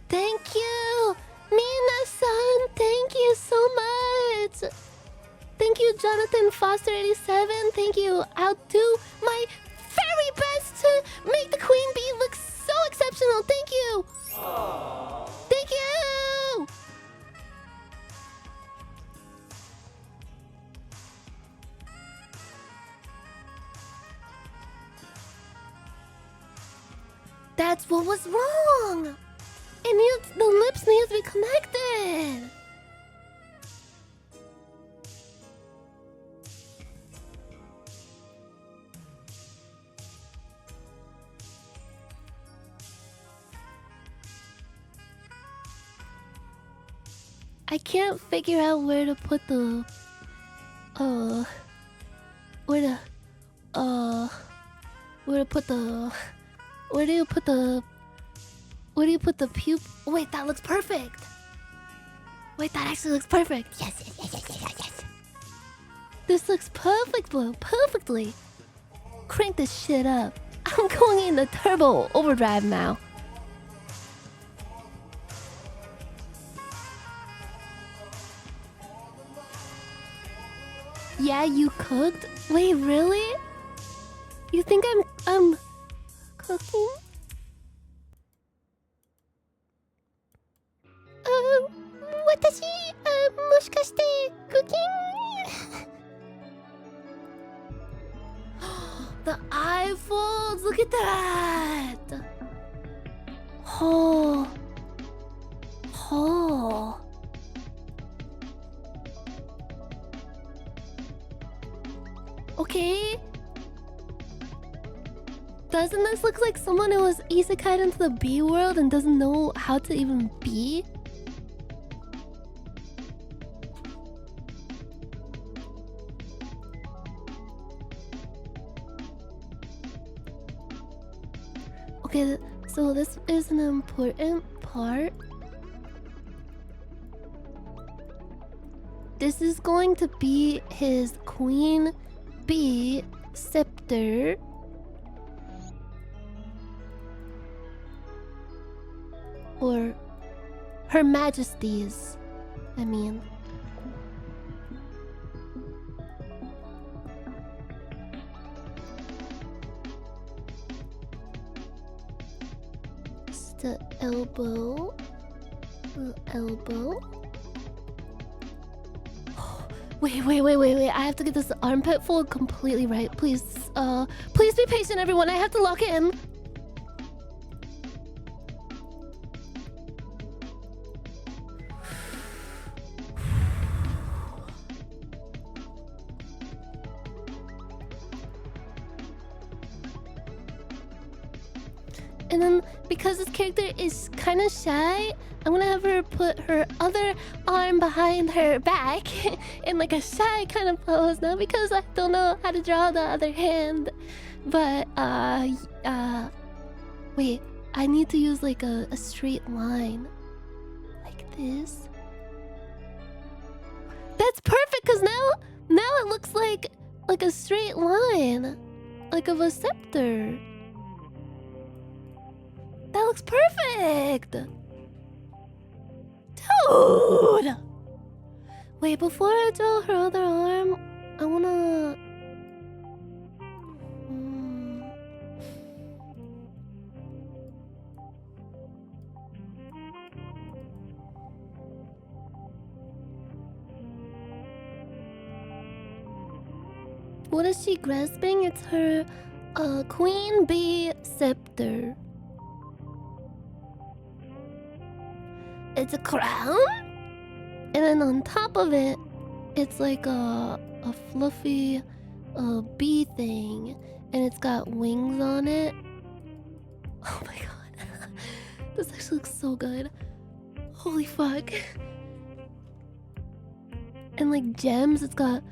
S1: Thank you! Mina-san, thank you so much! Thank you, Jonathan Foster 87. Thank you. I'll do my very best to make the queen bee look so exceptional. Thank you! Thank you! That's what was wrong! The lips need to be connected! I can't figure out where to put the where to where to put the where do you put the pup? Wait, that looks perfect. Wait, that actually looks perfect. Yes. This looks perfect, bro. Perfectly. Crank this shit up. I'm going into turbo overdrive now. Yeah, you cooked? Wait, really? You think I'm cooking? Watashi, もしかして cooking? The eyeballs, look at that! Oh. Okay. Doesn't this look like someone who was isekai'd into the bee world and doesn't know how to even be? Okay, so this is an important part. This is going to be his queen bee scepter. Or Her Majesty's, I mean. It's the elbow. The elbow. Wait. I have to get this armpit fold completely right. Please be patient, everyone. I have to lock it in. And then, because this character is kind of shy, I'm gonna have her put her other arm behind her back in like a shy kind of pose. Not because I don't know how to draw the other hand, but wait, I need to use like a straight line, like this. That's perfect, cause now it looks like a straight line, like of a scepter. That looks perfect! Dude! Wait, before I draw her other arm, I wanna... What is she grasping? It's her queen bee scepter. It's a crown, and then on top of it, it's like a fluffy bee thing, and it's got wings on it. Oh my god, this actually looks so good. Holy fuck! And like gems, it's got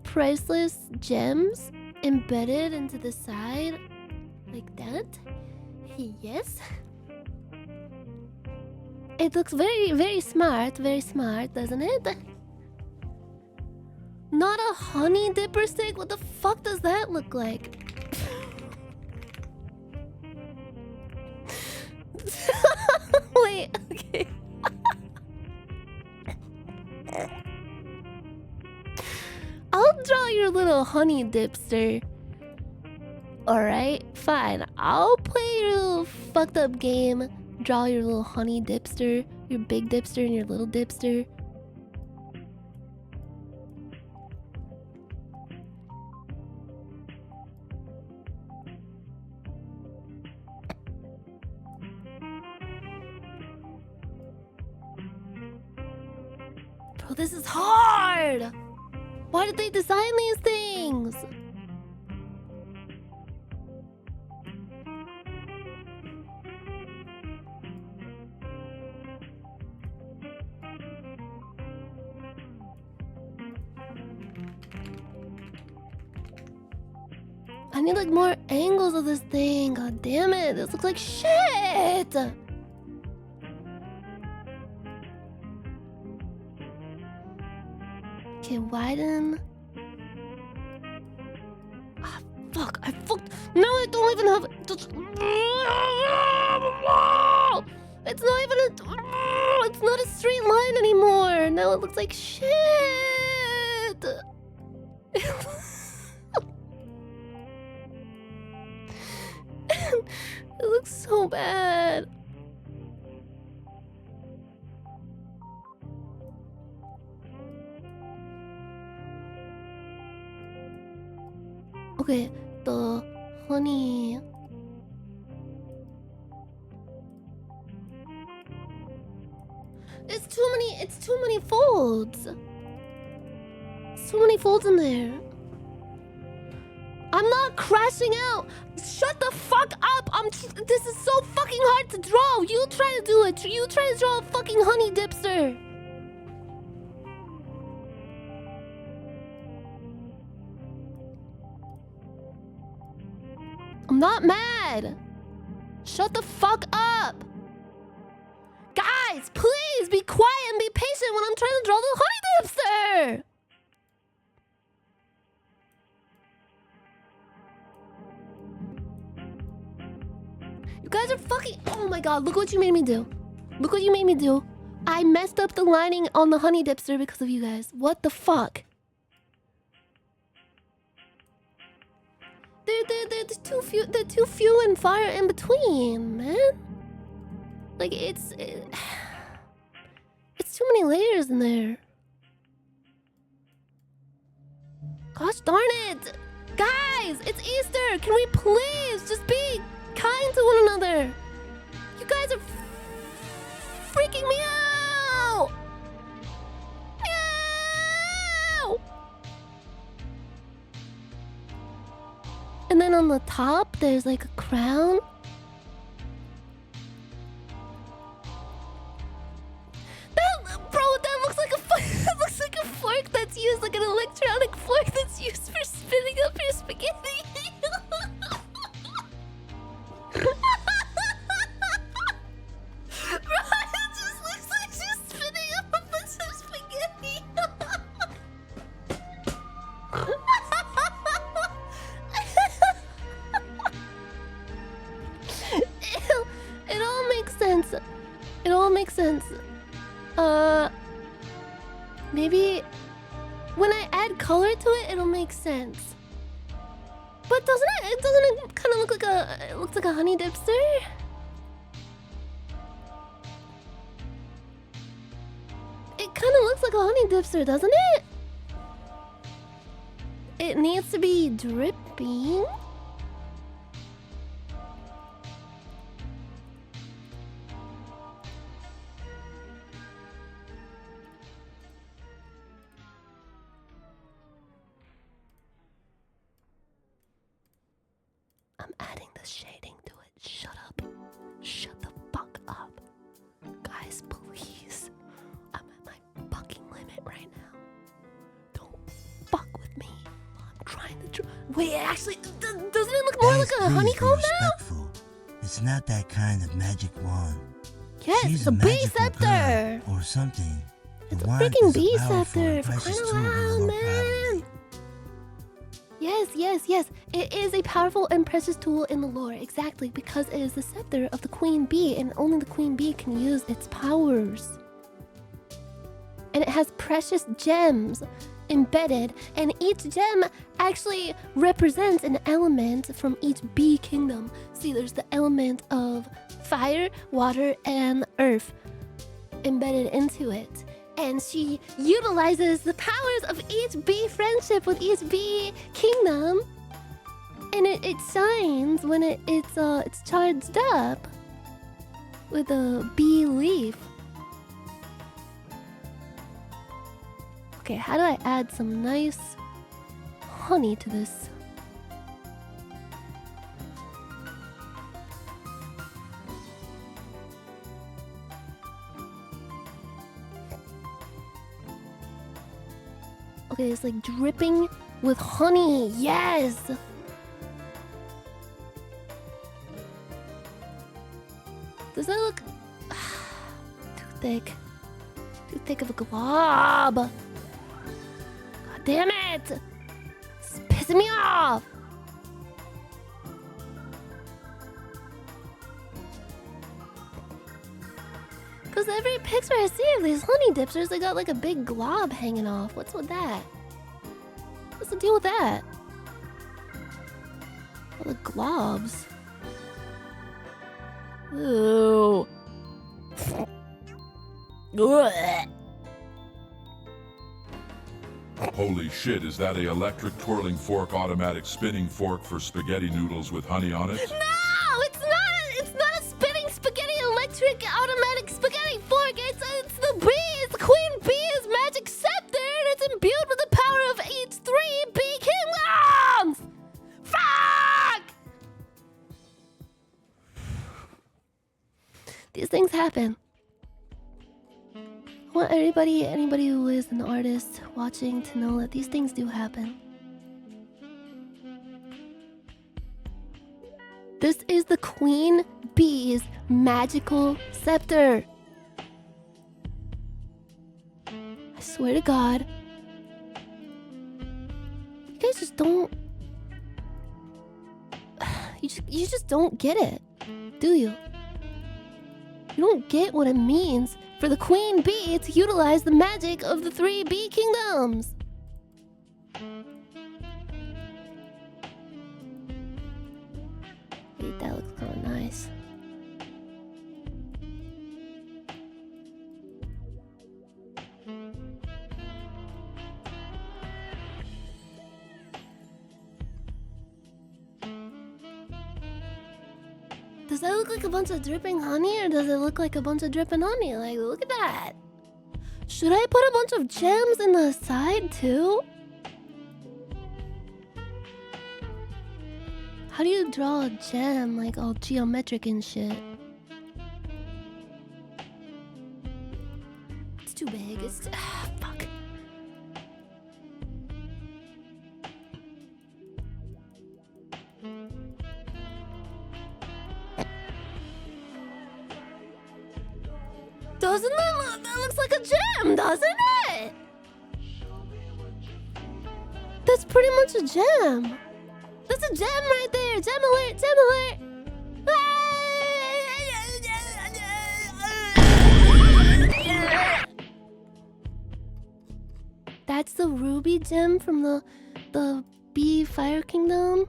S1: priceless gems embedded into the side, like that. Yes. It looks very smart, doesn't it? Not a honey dipper stick? What the fuck does that look like? Wait, okay. I'll draw your little honey dipster. Alright, fine. I'll play your little fucked up game. Draw your little honey dipster, your big dipster and your little dipster. Bro, this is hard! Why did they design these things? I need like more angles of this thing. God damn it. This looks like shit. Okay, widen. Ah, fuck. I fucked. No, I don't even have. It's not even a. It's not a straight line anymore. Now it looks like shit. It looks so bad. Okay, the honey. It's too many folds. It's too many folds in there. I'm not crashing out. Shut the fuck up. This is so fucking hard to draw. You try to do it. You try to draw a fucking honey dipster. I'm not mad. Shut the fuck up. Guys, please be quiet and be patient when I'm trying to draw the honey dipster. You guys are fucking... Oh my god, look what you made me do. Look what you made me do. I messed up the lining on the honey dipster because of you guys. What the fuck? There's too few and far in between, man. Like, it's too many layers in there. Gosh darn it! Guys, it's Easter! Can we please just be kind to one another? You guys are freaking me out! Meow! And then on the top, there's like a crown. That looks like a that looks like a fork that's used, like an electronic fork that's used for spinning up your spaghetti. Bro, it just looks like she's spinning up a bunch of spaghetti. It all makes sense. It all makes sense. Maybe when I add color to it, it'll make sense. But doesn't it kind of look like it looks like a honey dipster? It kind of looks like a honey dipster, doesn't it? It needs to be dripping. I'm adding the shading to it. Shut up. Shut the fuck up. Guys, please. I'm at my fucking limit right now. Don't fuck with me while I'm trying to draw. Wait, actually, doesn't it look more
S2: Guys,
S1: like a
S2: please
S1: honeycomb
S2: be
S1: now?
S2: respectful. It's not that kind of magic wand.
S1: Yes,
S2: She's
S1: it's a bee
S2: magical
S1: scepter.
S2: bird or something. The
S1: It's a
S2: wand
S1: freaking
S2: is
S1: bee
S2: powerful
S1: scepter.
S2: and
S1: For
S2: precious
S1: crying out
S2: tool in the
S1: loud,
S2: Lord,
S1: man.
S2: probably.
S1: Yes. It is a powerful and precious tool in the lore. Exactly, because it is the scepter of the queen bee, and only the queen bee can use its powers. And it has precious gems embedded, and each gem actually represents an element from each bee kingdom. See, there's the element of fire, water, and earth embedded into it. And she utilizes the powers of each bee friendship with each bee kingdom, and it shines when it's charged up with a bee leaf. Okay, how do I add some nice honey to this? Okay, it's like dripping with honey. Yes! Does that look too thick? Too thick of a glob. God damn it! It's pissing me off. Because every picture I see of these honey dipsters, they got like a big glob hanging off. What's with that? What's the deal with that? All the globs. Ooh.
S4: Holy shit, is that a electric twirling fork automatic spinning fork for spaghetti noodles with honey on it?
S1: No, it's not. It's not a spinning spaghetti electric automatic spaghetti fork. It's the bee. It's the queen bee's magic scepter, and it's imbued with the power of each 3 bee kingdoms. Fuck! These things happen. I want anybody who is an artist watching to know that these things do happen. This is the queen bee's magical scepter. I swear to God. You guys just don't... You just don't get it, do you? You don't get what it means for the queen bee to utilize the magic of the 3 bee kingdoms. Wait, that looks kind of nice. Does that look like a bunch of dripping honey, or does it look like a bunch of dripping honey? Like, look at that. Should I put a bunch of gems in the side too? How do you draw a gem, like all geometric and shit? It's too big. It's fuck. Doesn't that look? That looks like a gem, doesn't it? That's pretty much a gem. That's a gem right there. Gem alert! Gem alert! That's the ruby gem from the bee fire kingdom.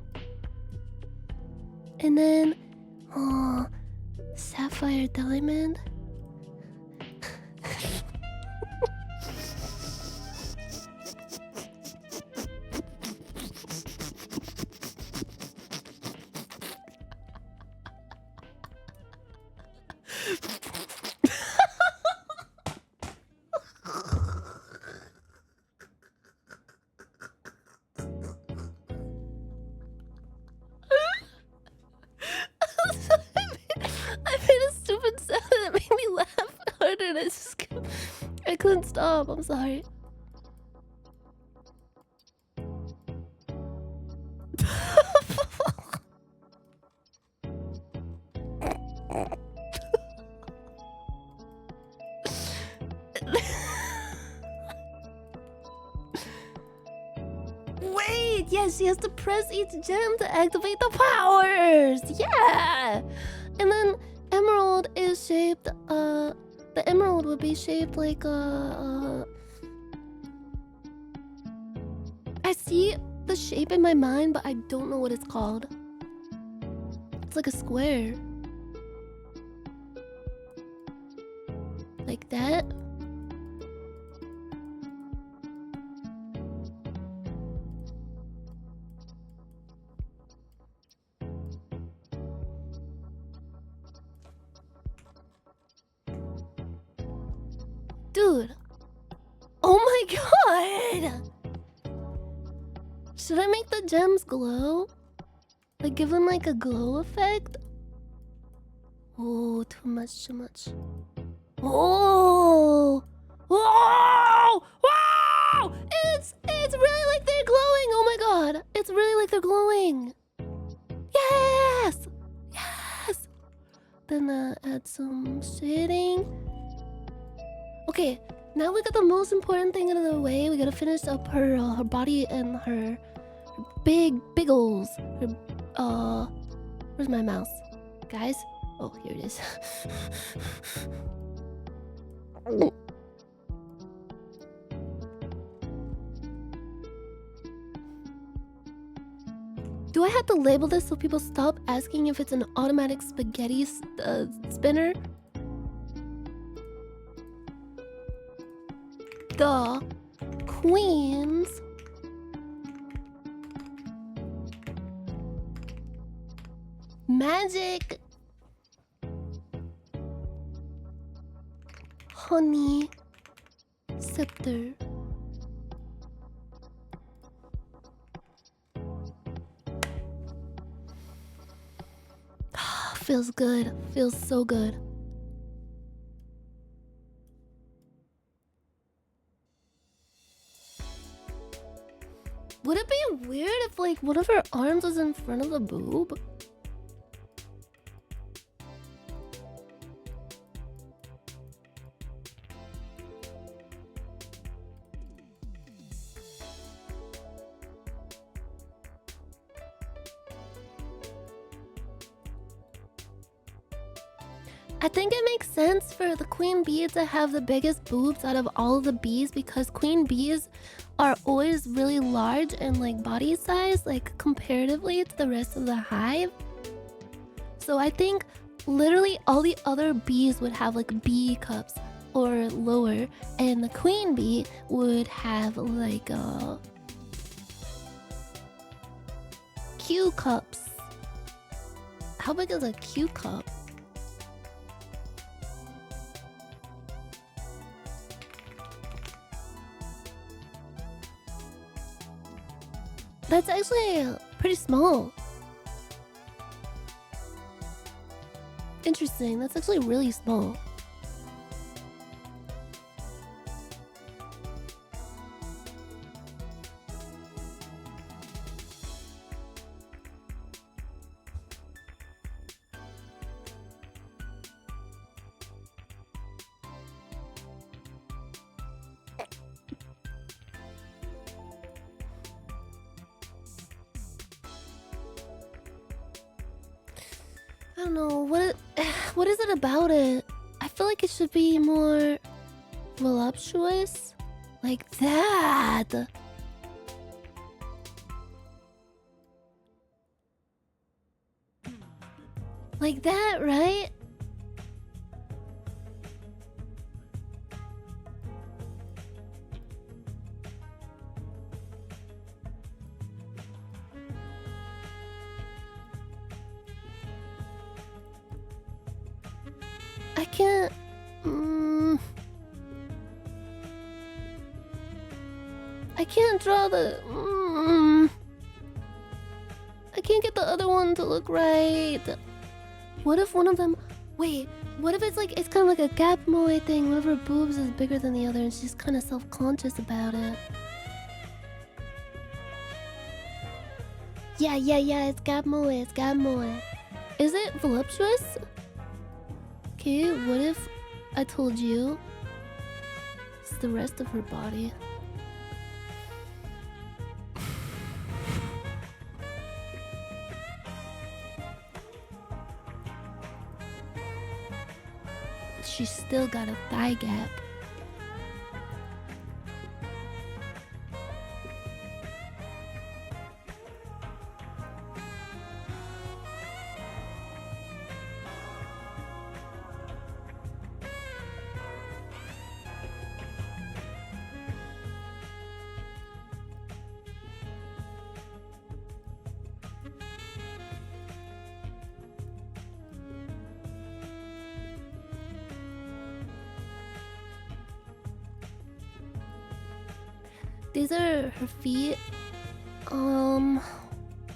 S1: And then, sapphire diamond. I made a stupid sound that made me laugh harder, and I couldn't stop. I'm sorry. Wait, yes, she has to press each gem to activate the powers. Yeah, and then emerald is shaped. The emerald would be shaped like I see the shape in my mind, but I don't know what it's called. It's like a square. Like that. Dude. Oh my god. Should I make the gems glow? Like give them like a glow effect? Oh, too much, too much. Oh! Whoa! Wow! It's really like they're glowing. Oh my god. It's really like they're glowing. Yes! Yes! gonna add some shading. Okay, now we got the most important thing out of the way. We gotta finish up her body and her big biggles. Her where's my mouse, guys? Oh, here it is. Do I have to label this so people stop asking if it's an automatic spaghetti spinner? The Queen's Magic Honey Scepter. Feels good. Feels so good. Would it be weird if like one of her arms was in front of the boob? I think it makes sense for the queen bee to have the biggest boobs out of all of the bees because queen bees are always really large and like body size, like comparatively to the rest of the hive. So I think literally all the other bees would have like B cups or lower, and the queen bee would have like Q cups. How big is a Q cup? That's actually pretty small. Interesting, that's actually really small. I don't know, what is it about it? I feel like it should be more voluptuous. Like that. Like that, right? I can't... I can't draw the... I can't get the other one to look right. What if one of them... Wait, what if it's like... It's kind of like a gap moe thing. One of her boobs is bigger than the other and she's kind of self-conscious about it. Yeah, it's gap moe, it's gap moe. Is it voluptuous? Okay, what if I told you it's the rest of her body? She's still got a thigh gap. These are her feet.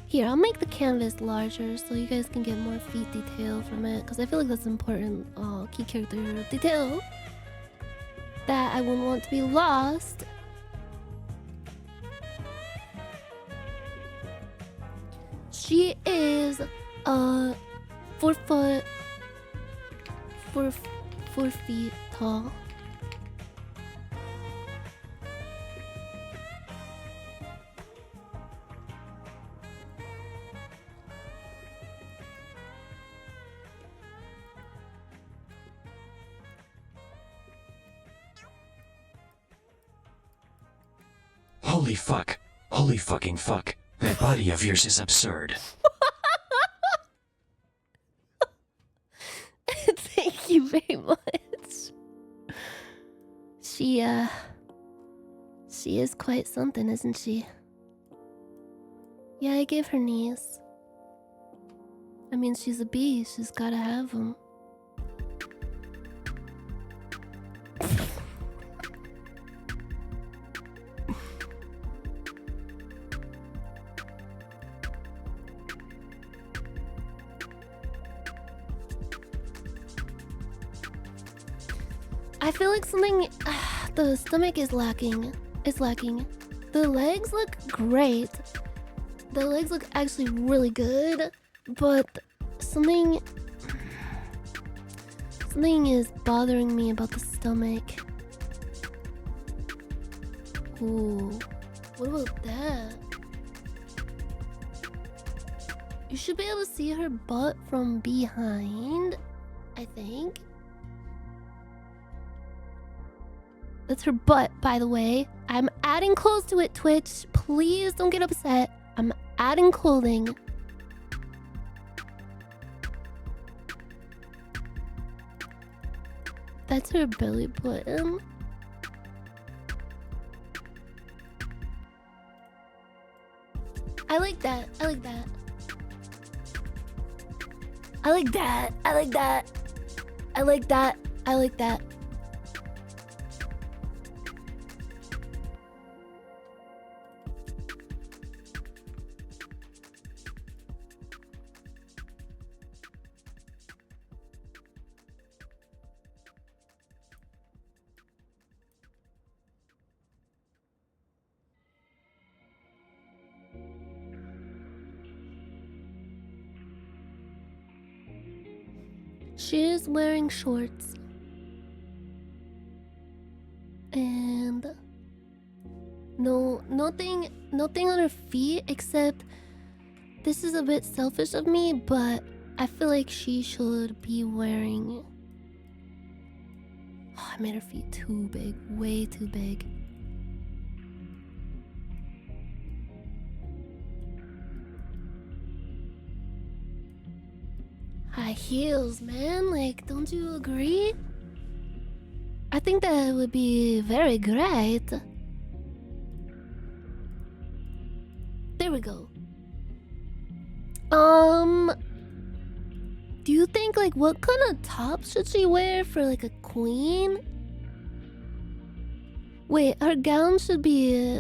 S1: Here, I'll make the canvas larger so you guys can get more feet detail from it, because I feel like that's important key character detail that I wouldn't want to be lost. She is 4 foot 4 feet tall.
S6: Holy fuck. Holy fucking fuck. That body of yours is absurd.
S1: Thank you very much. She is quite something, isn't she? Yeah, I gave her knees. I mean, she's a bee. She's gotta have them. I feel like something... the stomach is lacking. It's lacking. The legs look great. The legs look actually really good. But something... something is bothering me about the stomach. Ooh. What about that? You should be able to see her butt from behind, I think. That's her butt, by the way. I'm adding clothes to it, Twitch. Please don't get upset. I'm adding clothing. That's her belly button. I like that. I like that. I like that. I like that. I like that. I like that. She is wearing shorts. And nothing on her feet except this is a bit selfish of me, but I feel like she should be wearing... Oh, I made her feet too big, way too big. High heels, man. Like, don't you agree? I think that would be very great. There we go. Do you think, like, what kind of top should she wear for, like, a queen? Wait, her gown should be...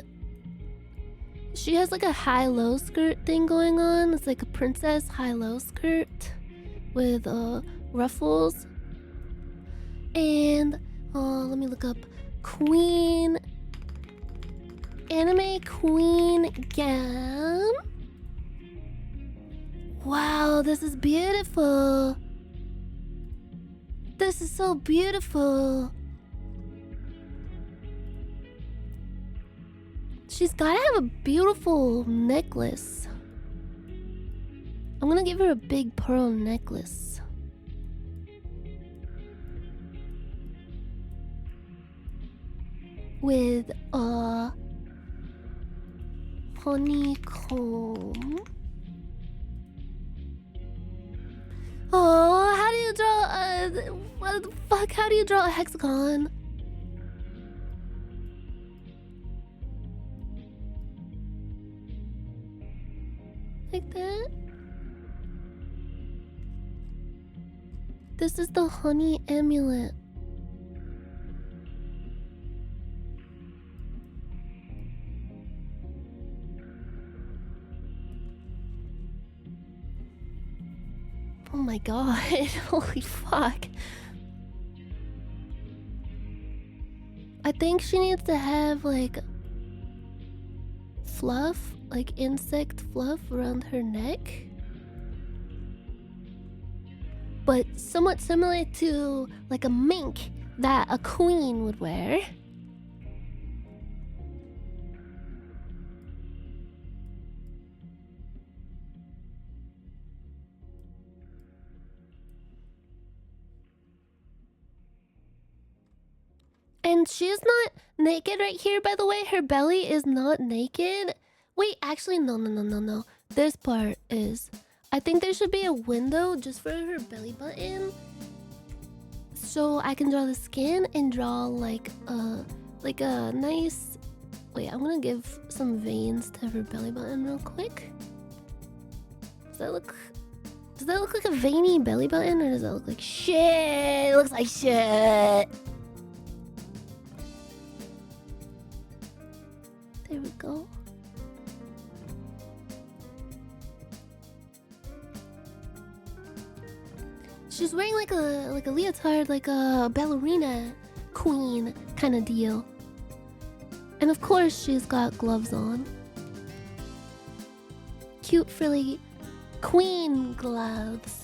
S1: She has, like, a high-low skirt thing going on. It's like a princess high-low skirt with ruffles. And let me look up queen, anime queen gown. Wow, this is beautiful. This is so beautiful. She's gotta have a beautiful necklace. I'm gonna give her a big pearl necklace. With a honeycomb. Oh, how do you draw a... What the fuck? How do you draw a hexagon? Like that? This is the honey amulet. Oh my god, holy fuck. I think she needs to have like fluff, like insect fluff around her neck. but somewhat similar to like a mink that a queen would wear. And she's not naked right here, by the way. Her belly is not naked. Wait, actually, no. This part is. I think there should be a window just for her belly button. So I can draw the skin and draw like a nice... Wait, I'm gonna give some veins to her belly button real quick. Does that look like a veiny belly button, or does that look like shit? It looks like shit. There we go. She's wearing like a leotard, like a ballerina queen kind of deal. And of course she's got gloves on. Cute frilly queen gloves.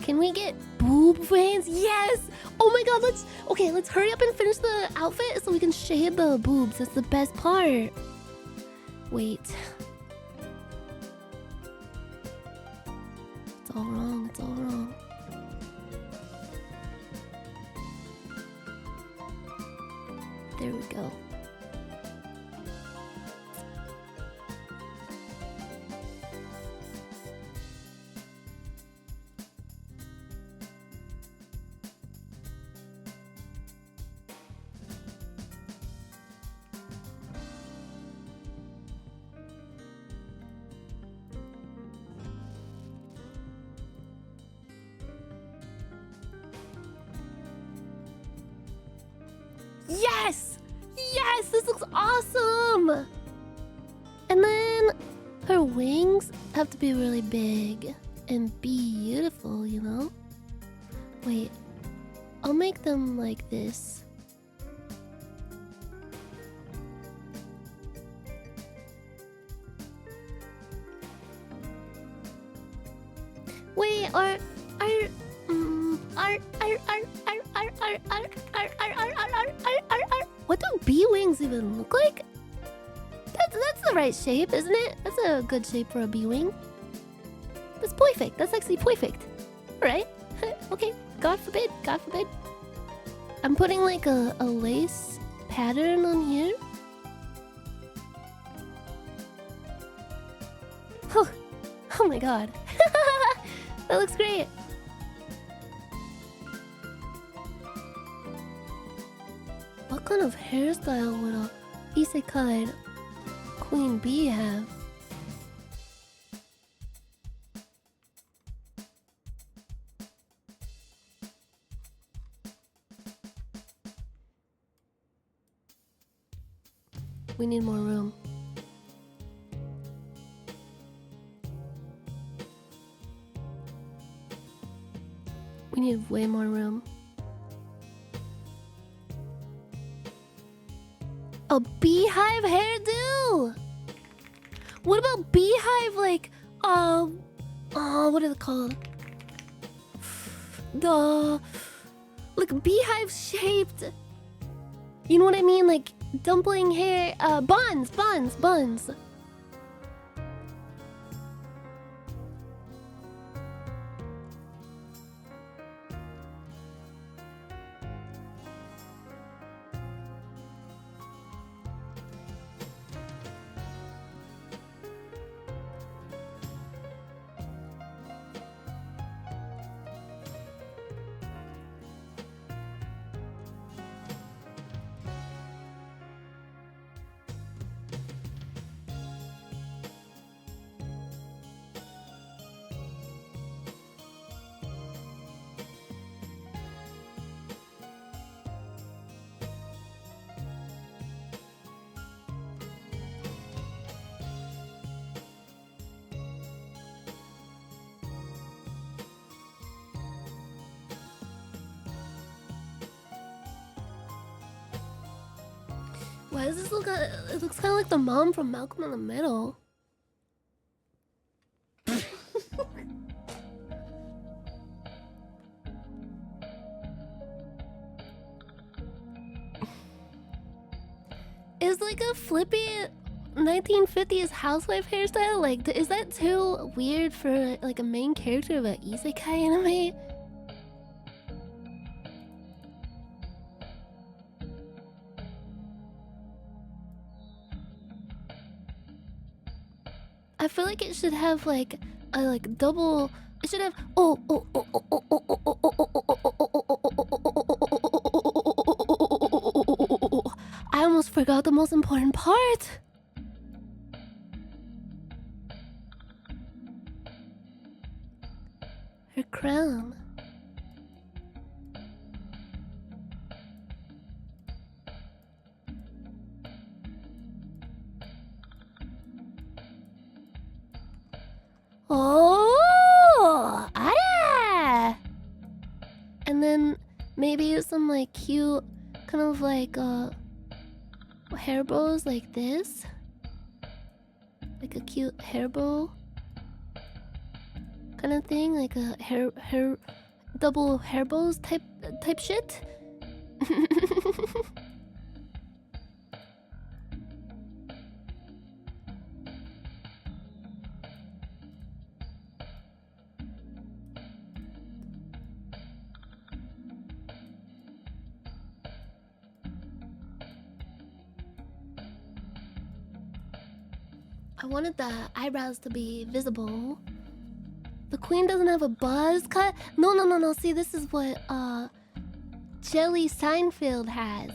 S1: Can we get boob veins? Yes! Oh my god, let's hurry up and finish the outfit so we can shade the boobs. That's the best part. Wait. It's all wrong, it's all wrong. There we go. Yes! Yes! This looks awesome! And then her wings have to be really big and beautiful, you know? Wait, I'll make them like this. Wait, what do bee wings even look like? That's the right shape, isn't it? That's a good shape for a bee wing. That's perfect. That's actually perfect. Alright. Okay. God forbid. God forbid. I'm putting like a lace pattern on here. Oh my god. That looks great. What kind of hairstyle would a Isekai queen bee have? We need more room. We need way more room. A beehive hairdo! What about beehive like what is it called? Like beehive shaped. You know what I mean? Like dumpling hair, buns. Why does this look? It looks kind of like the mom from Malcolm in the Middle. Is like a flippy 1950s housewife hairstyle, like, is that too weird for like a main character of an isekai anime? I feel like it should have like a double. It should have I almost forgot the most important part. Her crown. Oh, ah! And then maybe some like cute, kind of like hair bows like this, like a cute hair bow kind of thing, like a hair double hair bows type shit. I wanted the eyebrows to be visible. The queen doesn't have a buzz cut? No. See, this is what Jelly Seinfeld has.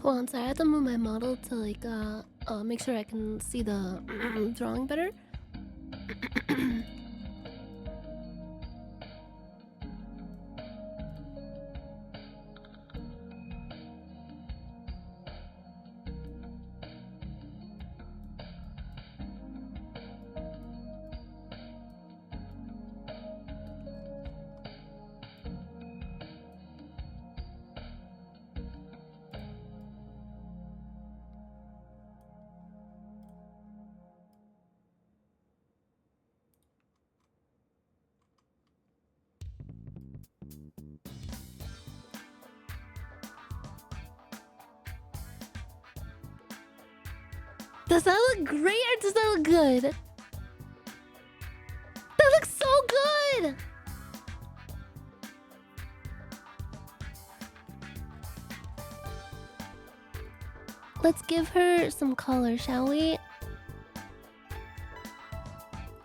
S1: Hold on, sorry, I have to move my model to like make sure I can see the drawing better. Does that look great or does that look good? That looks so good! Let's give her some color, shall we?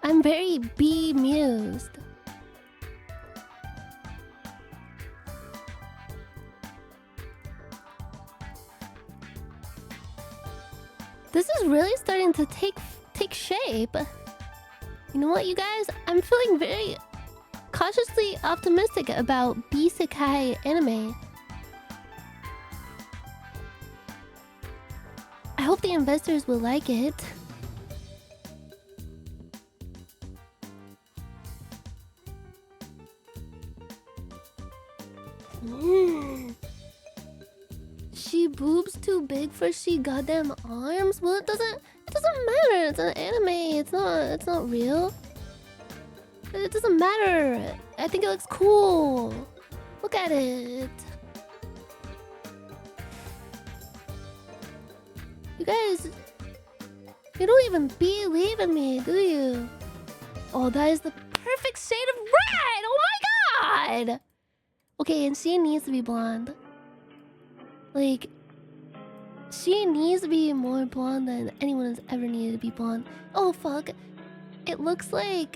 S1: I'm very bemused. This is really starting to take shape. You know what, you guys? I'm feeling very cautiously optimistic about Beesekai anime. I hope the investors will like it. She boobs too big for she goddamn arms? Well, it doesn't matter. It's an anime. It's not real. It doesn't matter. I think it looks cool. Look at it. You guys, you don't even believe in me, do you? Oh, that is the perfect shade of red! Oh my god! Okay, and she needs to be blonde. Like, she needs to be more blonde than anyone has ever needed to be blonde. Oh fuck. It looks like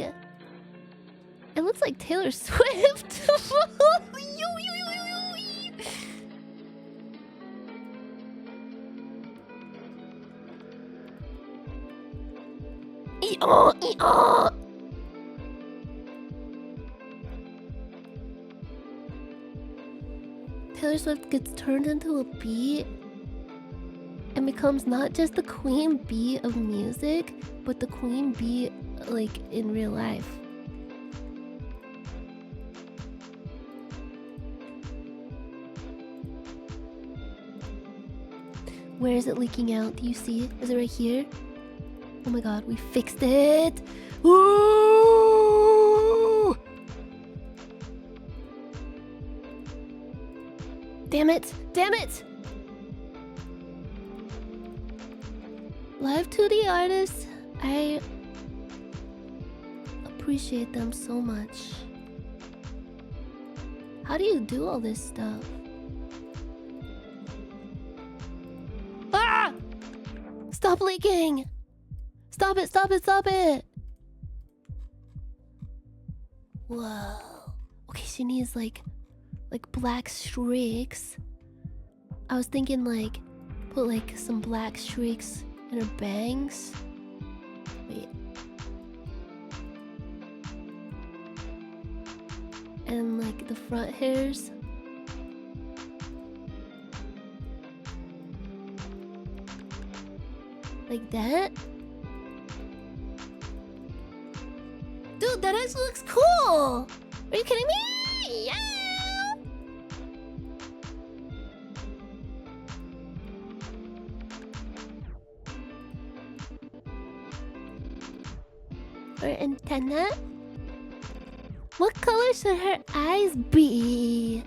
S1: Taylor Swift. Taylor Swift gets turned into a bee and becomes not just the queen bee of music, but the queen bee, like, in real life. Where is it leaking out? Do you see it? Is it right here? Oh my god, we fixed it! Woo! Damn it! Damn it! Live 2D artists, I appreciate them so much. How do you do all this stuff? Ah! Stop leaking! Stop it, stop it, stop it! Whoa. Okay, she needs like black streaks. I was thinking like put like some black streaks in her bangs. Wait. And like the front hairs. Like that? Dude, that actually looks cool! Are you kidding me? Yeah! Her antenna? What color should her eyes be?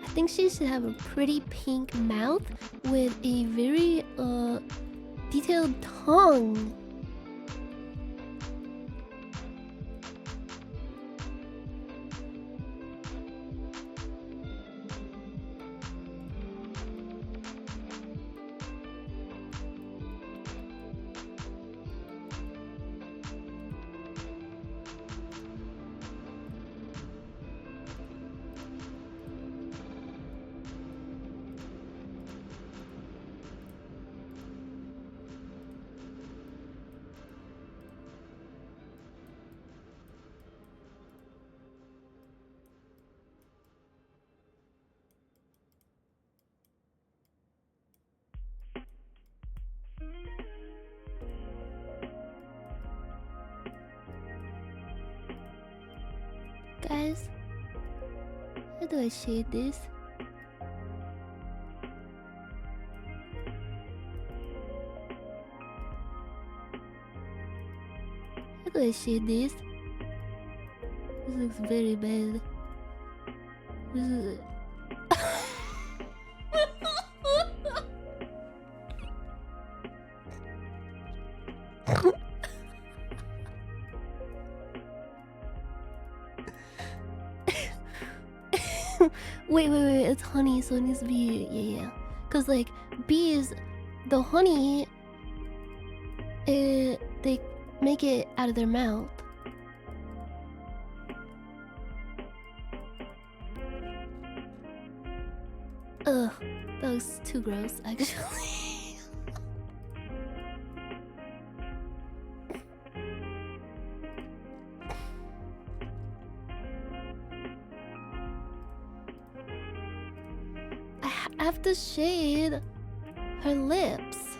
S1: I think she should have a pretty pink mouth with a very detailed tongue. Guys, how do I shade this? How do I shade this? This looks very bad. This is... wait, it's honey, so it needs to be, yeah. Cause like, bees, the honey, they make it out of their mouth. Ugh, that was too gross, actually. I have to shade her lips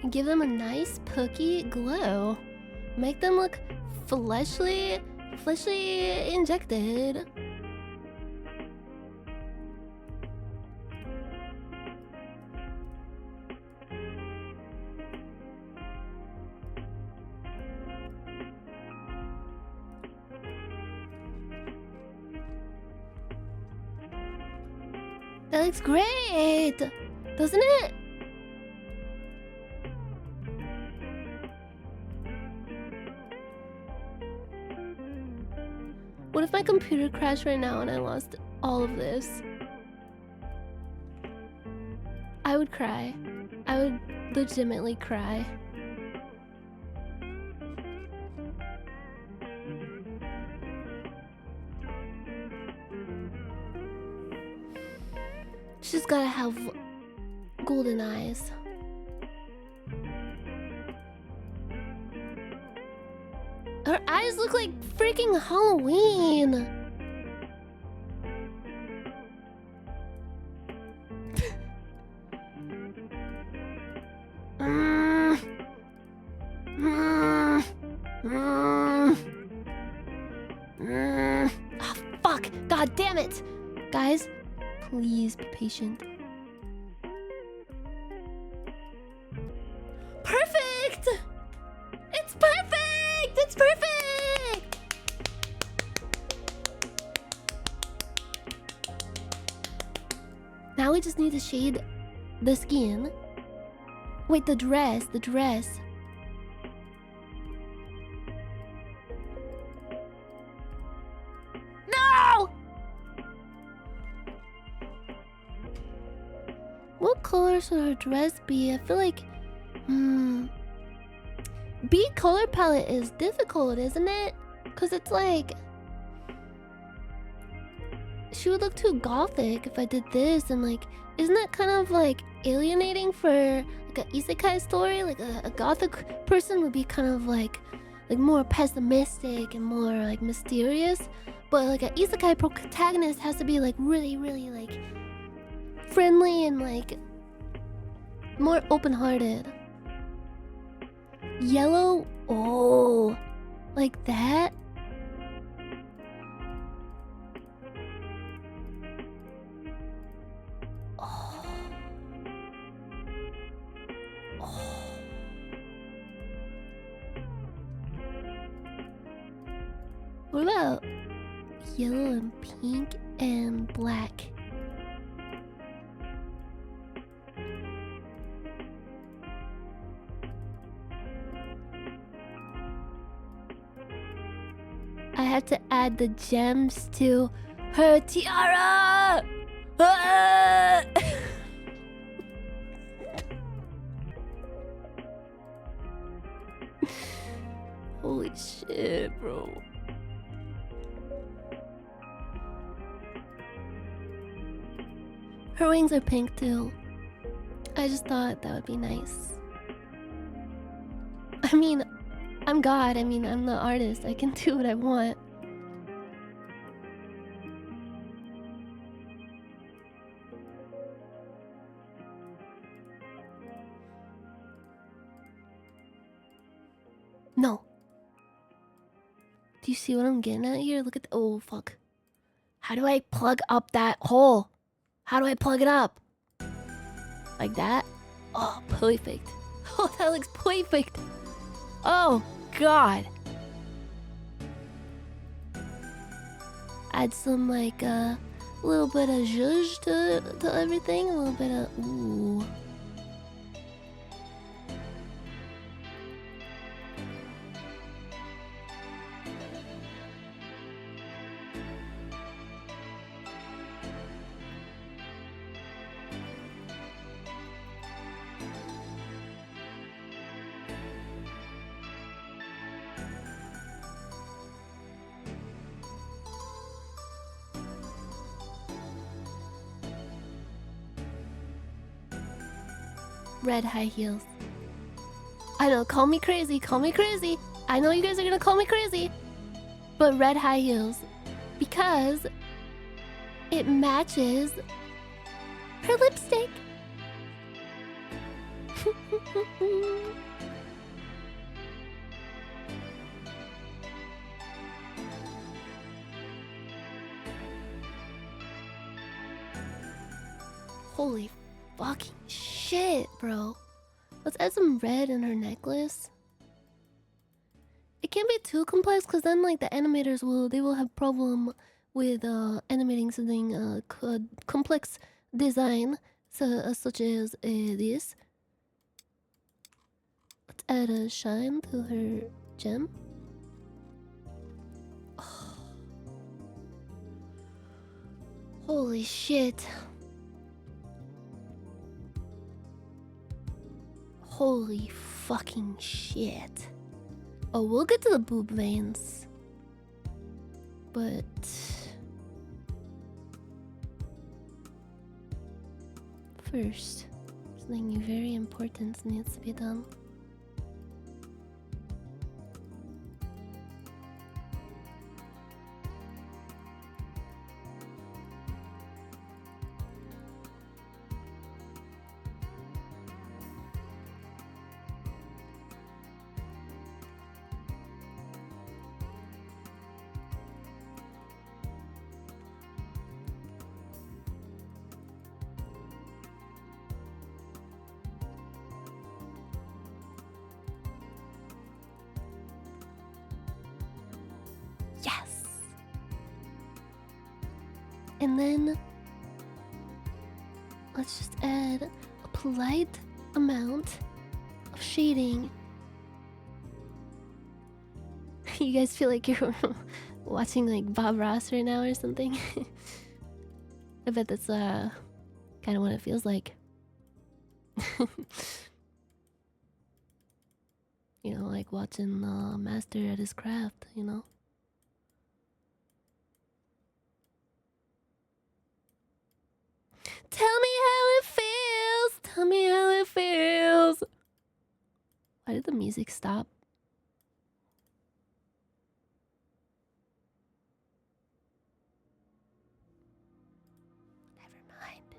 S1: and give them a nice pokey glow. Make them look fleshly injected. That looks great, doesn't it? What if my computer crashed right now and I lost all of this? I would cry. I would legitimately cry. She's gotta have golden eyes. look like freaking Halloween. Ah, fuck. God damn it. Guys, please be patient. Perfect! It's perfect! It's perfect! Now we just need to shade the skin. Wait, the dress. No! What color should her dress be? I feel like... B color palette is difficult, isn't it? Because it's like... She would look too gothic if I did this, and like... Isn't that kind of like alienating for like an isekai story? Like a gothic person would be kind of like more pessimistic and more like mysterious. But like an isekai protagonist has to be like really, really like friendly and like more open-hearted. Yellow? Oh, like that? Oh. Oh. What about yellow and pink and black? I had to add the gems to her tiara! Ah! Holy shit, bro. Her wings are pink too. I just thought that would be nice. I mean, I'm God. I mean, I'm the artist. I can do what I want. No. Do you see what I'm getting at here? Look at the... Oh, fuck. How do I plug up that hole? How do I plug it up? Like that? Oh, perfect. Oh, that looks perfect. Oh, God. Add some, like, a little bit of zhuzh to everything. A little bit of... Ooh. Red high heels. I know, call me crazy, call me crazy. I know you guys are gonna call me crazy. But red high heels. Because it matches her lipstick. Holy fucking shit, bro. Let's add some red in her necklace. It can't be too complex because then like the animators will have problem with animating something complex design such as this. Let's add a shine to her gem. Oh. Holy shit. Holy fucking shit. Oh, we'll get to the boob veins. But... first, something very important needs to be done. And then let's just add a polite amount of shading. You guys feel like you're watching like Bob Ross right now or something? I bet that's kind of what it feels like. You know, like watching the master at his craft, you know? Tell me how it feels! Tell me how it feels! Why did the music stop? Never mind.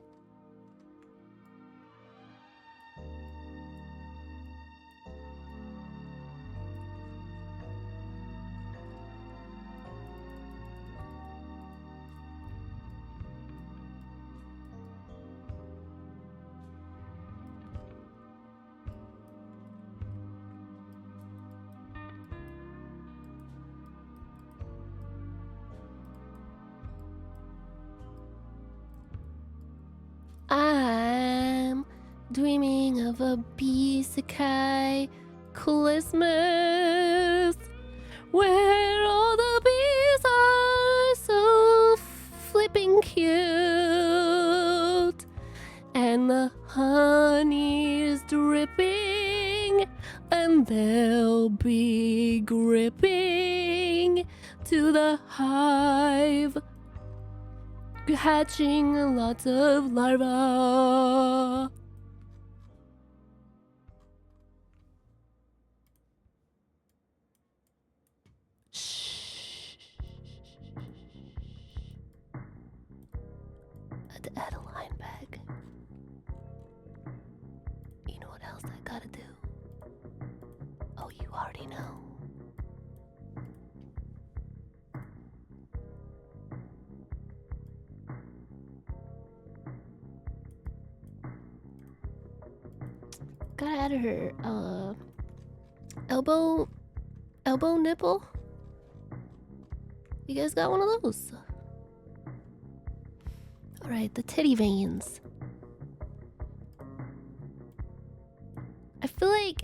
S1: I'm dreaming of a Beesekai Christmas where all the bees are so flipping cute and the honey is dripping and they'll be gripping to the hive, hatching lots of larvae. Shh. I had to add a line back. You know what else I gotta do? Oh, you already know. Gotta add her elbow nipple. You guys got one of those? Alright, the titty veins. I feel like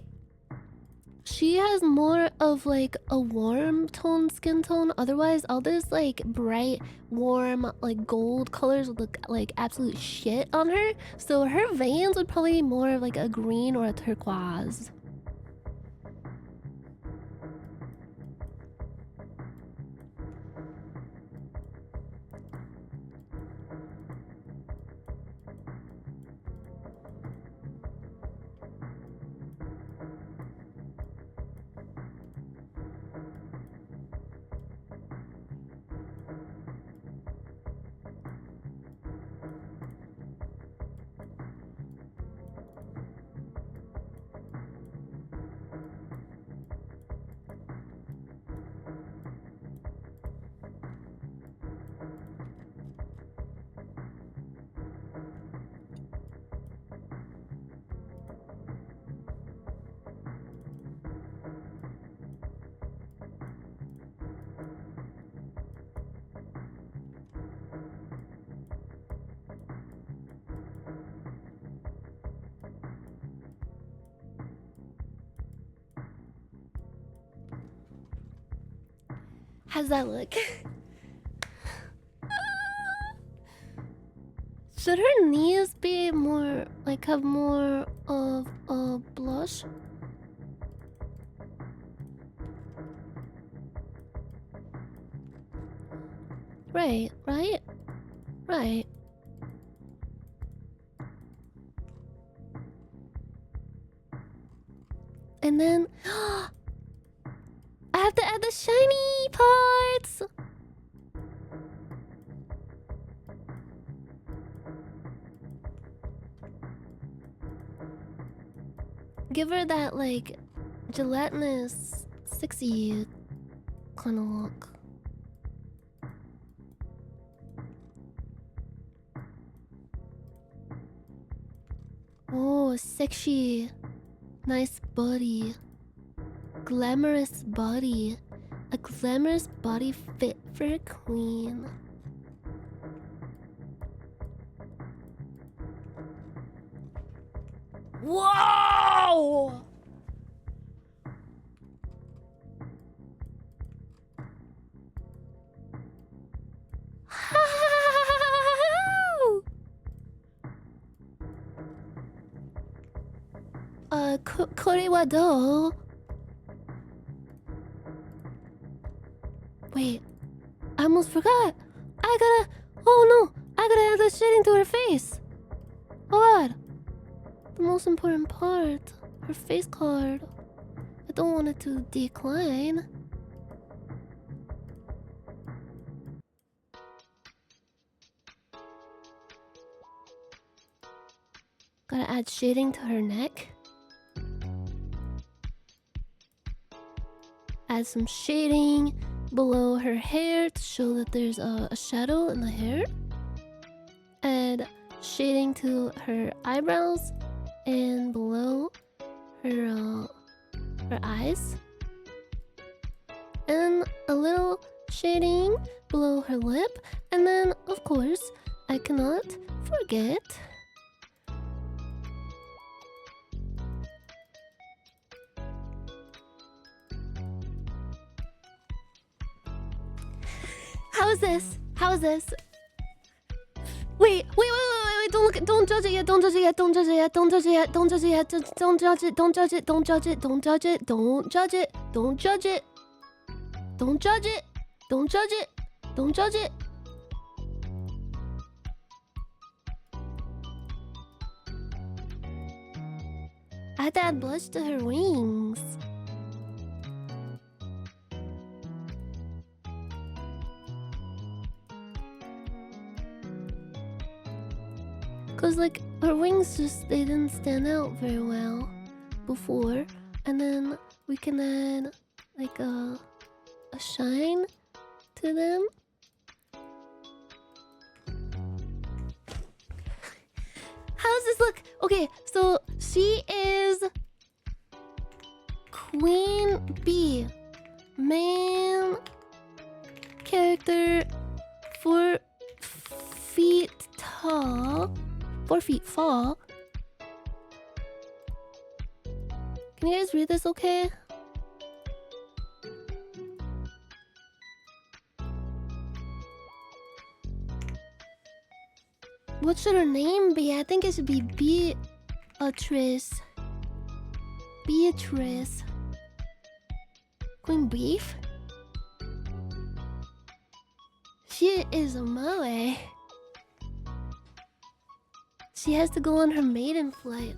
S1: she has more of like a warm tone skin tone. Otherwise, all this like bright, warm, like gold colors would look like absolute shit on her. So her veins would probably be more of like a green or a turquoise. How's that look? Should her knees be more, like, have more of a blush? Right. And then I have to add the shiny parts. Give her that like gelatinous, sexy kind of look. Oh, sexy. Nice body. Glamorous body. A glamorous body fit for a queen. Whoa! Kore wa dou? Wait, I almost forgot. Oh no, I gotta add the shading to her face. Oh god, the most important part, her face card. I don't want it to decline. Gotta add shading to her neck. Add some shading below her hair to show that there's a shadow in the hair. Add shading to her eyebrows and below her eyes. And a little shading below her lip. And then, of course, I cannot forget How's this? How's this? Wait, don't judge it yet, don't judge it yet, don't judge it yet, don't judge it yet, don't judge it yet, don't judge it, don't judge it, don't judge it, don't judge it, don't judge it, don't judge it, don't judge it, don't judge it, don't judge it. I had to add blush to her wings. Cause like her wings they didn't stand out very well before, and then we can add like a shine to them. How does this look? Okay, so she is Queen Bee, main character, 4 feet tall. 4 feet fall. Can you guys read this okay? What should her name be? I think it should be Beatrice. Beatrice. Queen Beef? She is a moe. She has to go on her maiden flight.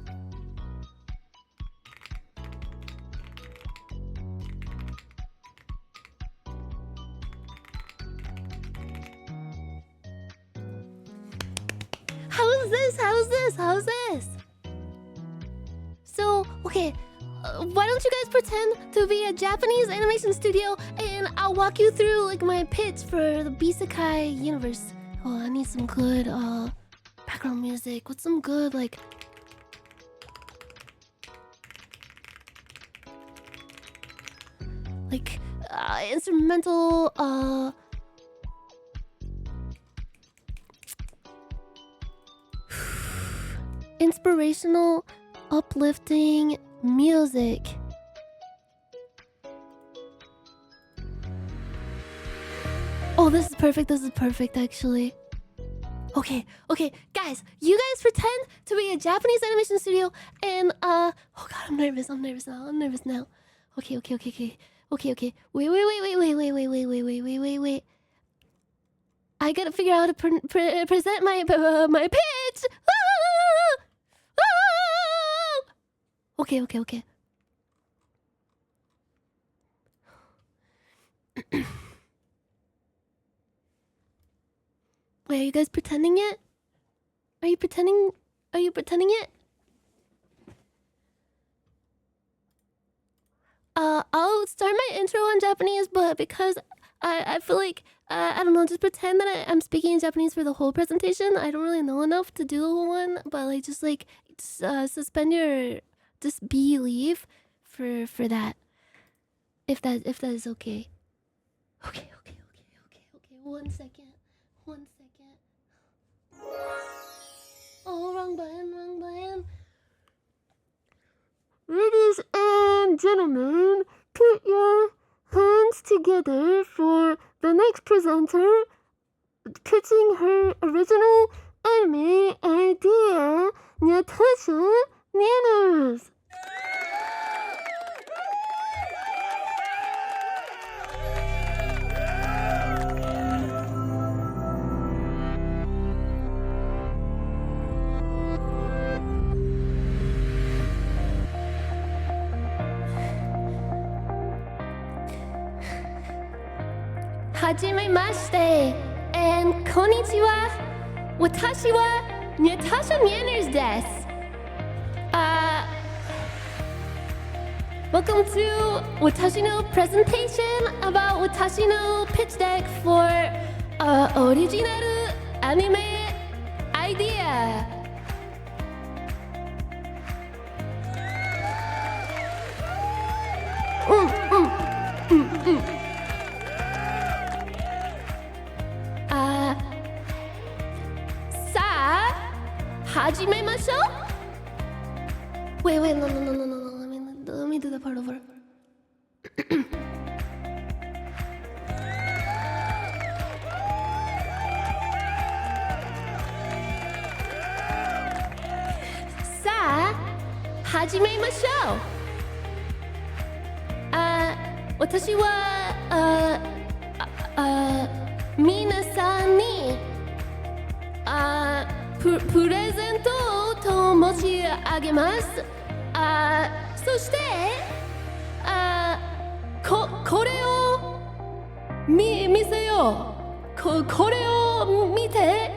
S1: How's this? How's this? How's this? So, okay, why don't you guys pretend to be a Japanese animation studio and I'll walk you through like my pitch for the Beesekai universe. Oh, I need some good background music with some good like instrumental inspirational uplifting music. Oh, this is perfect actually. Okay, guys, you guys pretend to be a Japanese animation studio and oh god, I'm nervous now. Okay. Wait. I gotta figure out how to present my pitch. Okay. Wait, are you guys pretending yet? Are you pretending yet? I'll start my intro in Japanese, but because I feel like I don't know, just pretend that I'm speaking in Japanese for the whole presentation. I don't really know enough to do the whole one, but like just suspend your disbelief for that. If that is okay. Okay. 1 second. Oh, wrong button. Ladies and gentlemen, put your hands together for the next presenter pitching her original anime idea, Natasha Nyanners. はじめまして、こんにちは。私はNatasha Nyanners です。Welcome to 私の presentation about 私の pitch deck for original anime idea. Sa, 始めましょう。Wait, no. Let me do the part over. Sa, 始めましょう。私は皆さんにプレゼントを申し上げます。そしてこれを見せよう。これを見て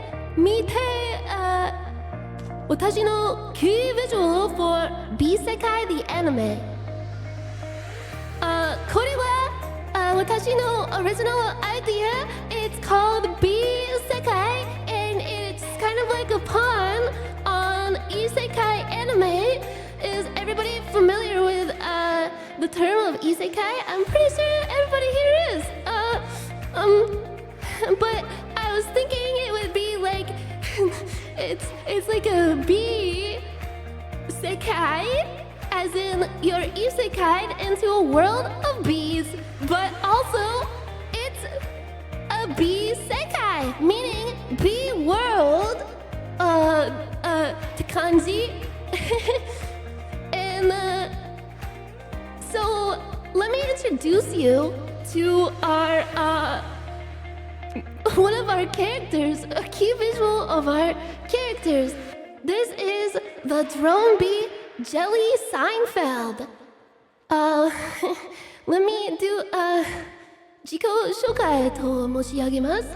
S1: 私の key visual for Beesekai the anime。これは私の original idea. It's called Beesekai and it's kind of like a pun on isekai anime. Is everybody familiar with the term of isekai? I'm pretty sure everybody here is. But I was thinking it would be like it's like a bee sekai, as in you're isekai'd into a world of bees, but also it's a bee sekai, meaning bee world. To kanji. And so let me introduce you to our one of our characters, a key visual of our characters. This is the drone bee Jelly Seinfeld. Let me do 自己紹介と申し上げます。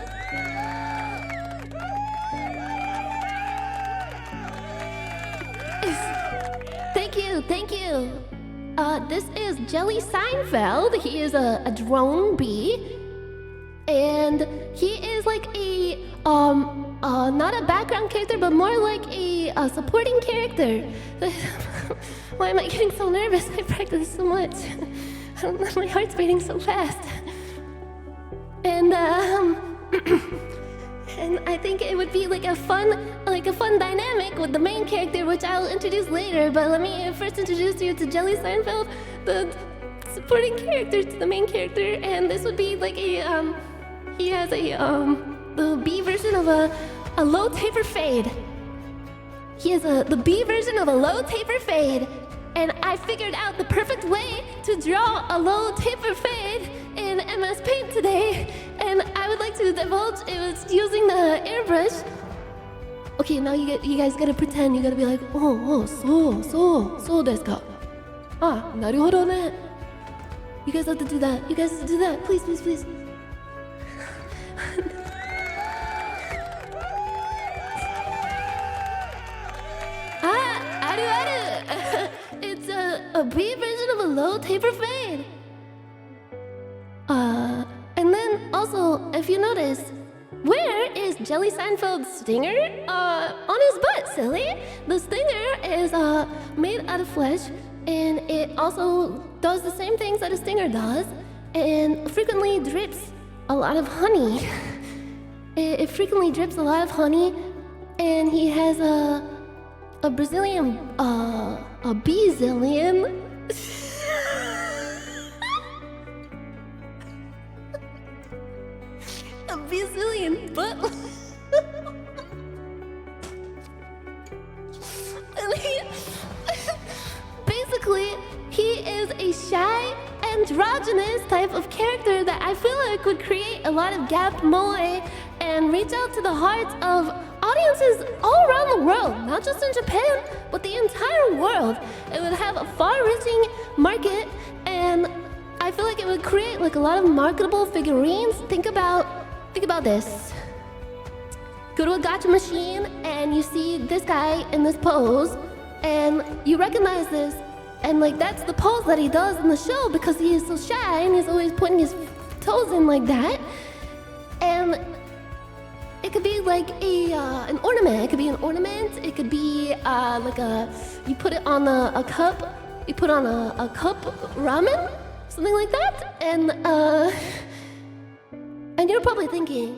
S1: Thank you. This is Jelly Seinfeld. He is a drone bee, and he is like a not a background character, but more like a supporting character. Why am I getting so nervous? I practice so much. My heart's beating so fast. And and I think it would be like a fun dynamic with the main character, which I'll introduce later. But let me first introduce you to Jelly Seinfeld, the supporting character to the main character. And this would be like a he has the B version of a low taper fade. He has the B version of a low taper fade, and I figured out the perfect way to draw a low taper fade in MS Paint today, and I would like to divulge it was using the airbrush. Okay, now you guys gotta pretend. You gotta be like, so desu ka? Naruhodo ne. You guys have to do that. Please. Aru. It's a B version of a low taper fade. And then also, if you notice, where is Jelly Seinfeld's stinger? On his butt, silly. The stinger is made out of flesh, and it also does the same things that a stinger does, and frequently drips a lot of honey. It frequently drips a lot of honey, and he has a Brazilian a Beezillion. A Beezillion butt. And basically, he is a shy, androgynous type of character that I feel like would create a lot of gap moe and reach out to the hearts of audiences all around the world, not just in Japan, but the entire world. It would have a far-reaching market, and I feel like it would create like a lot of marketable figurines. Think about this. Go to a gacha machine and you see this guy in this pose, and you recognize this, and like that's the pose that he does in the show because he is so shy and he's always putting his toes in like that. And it could be like an ornament. It could be an ornament. It could be like you put it on a cup. You put on a cup ramen, something like that. And you're probably thinking,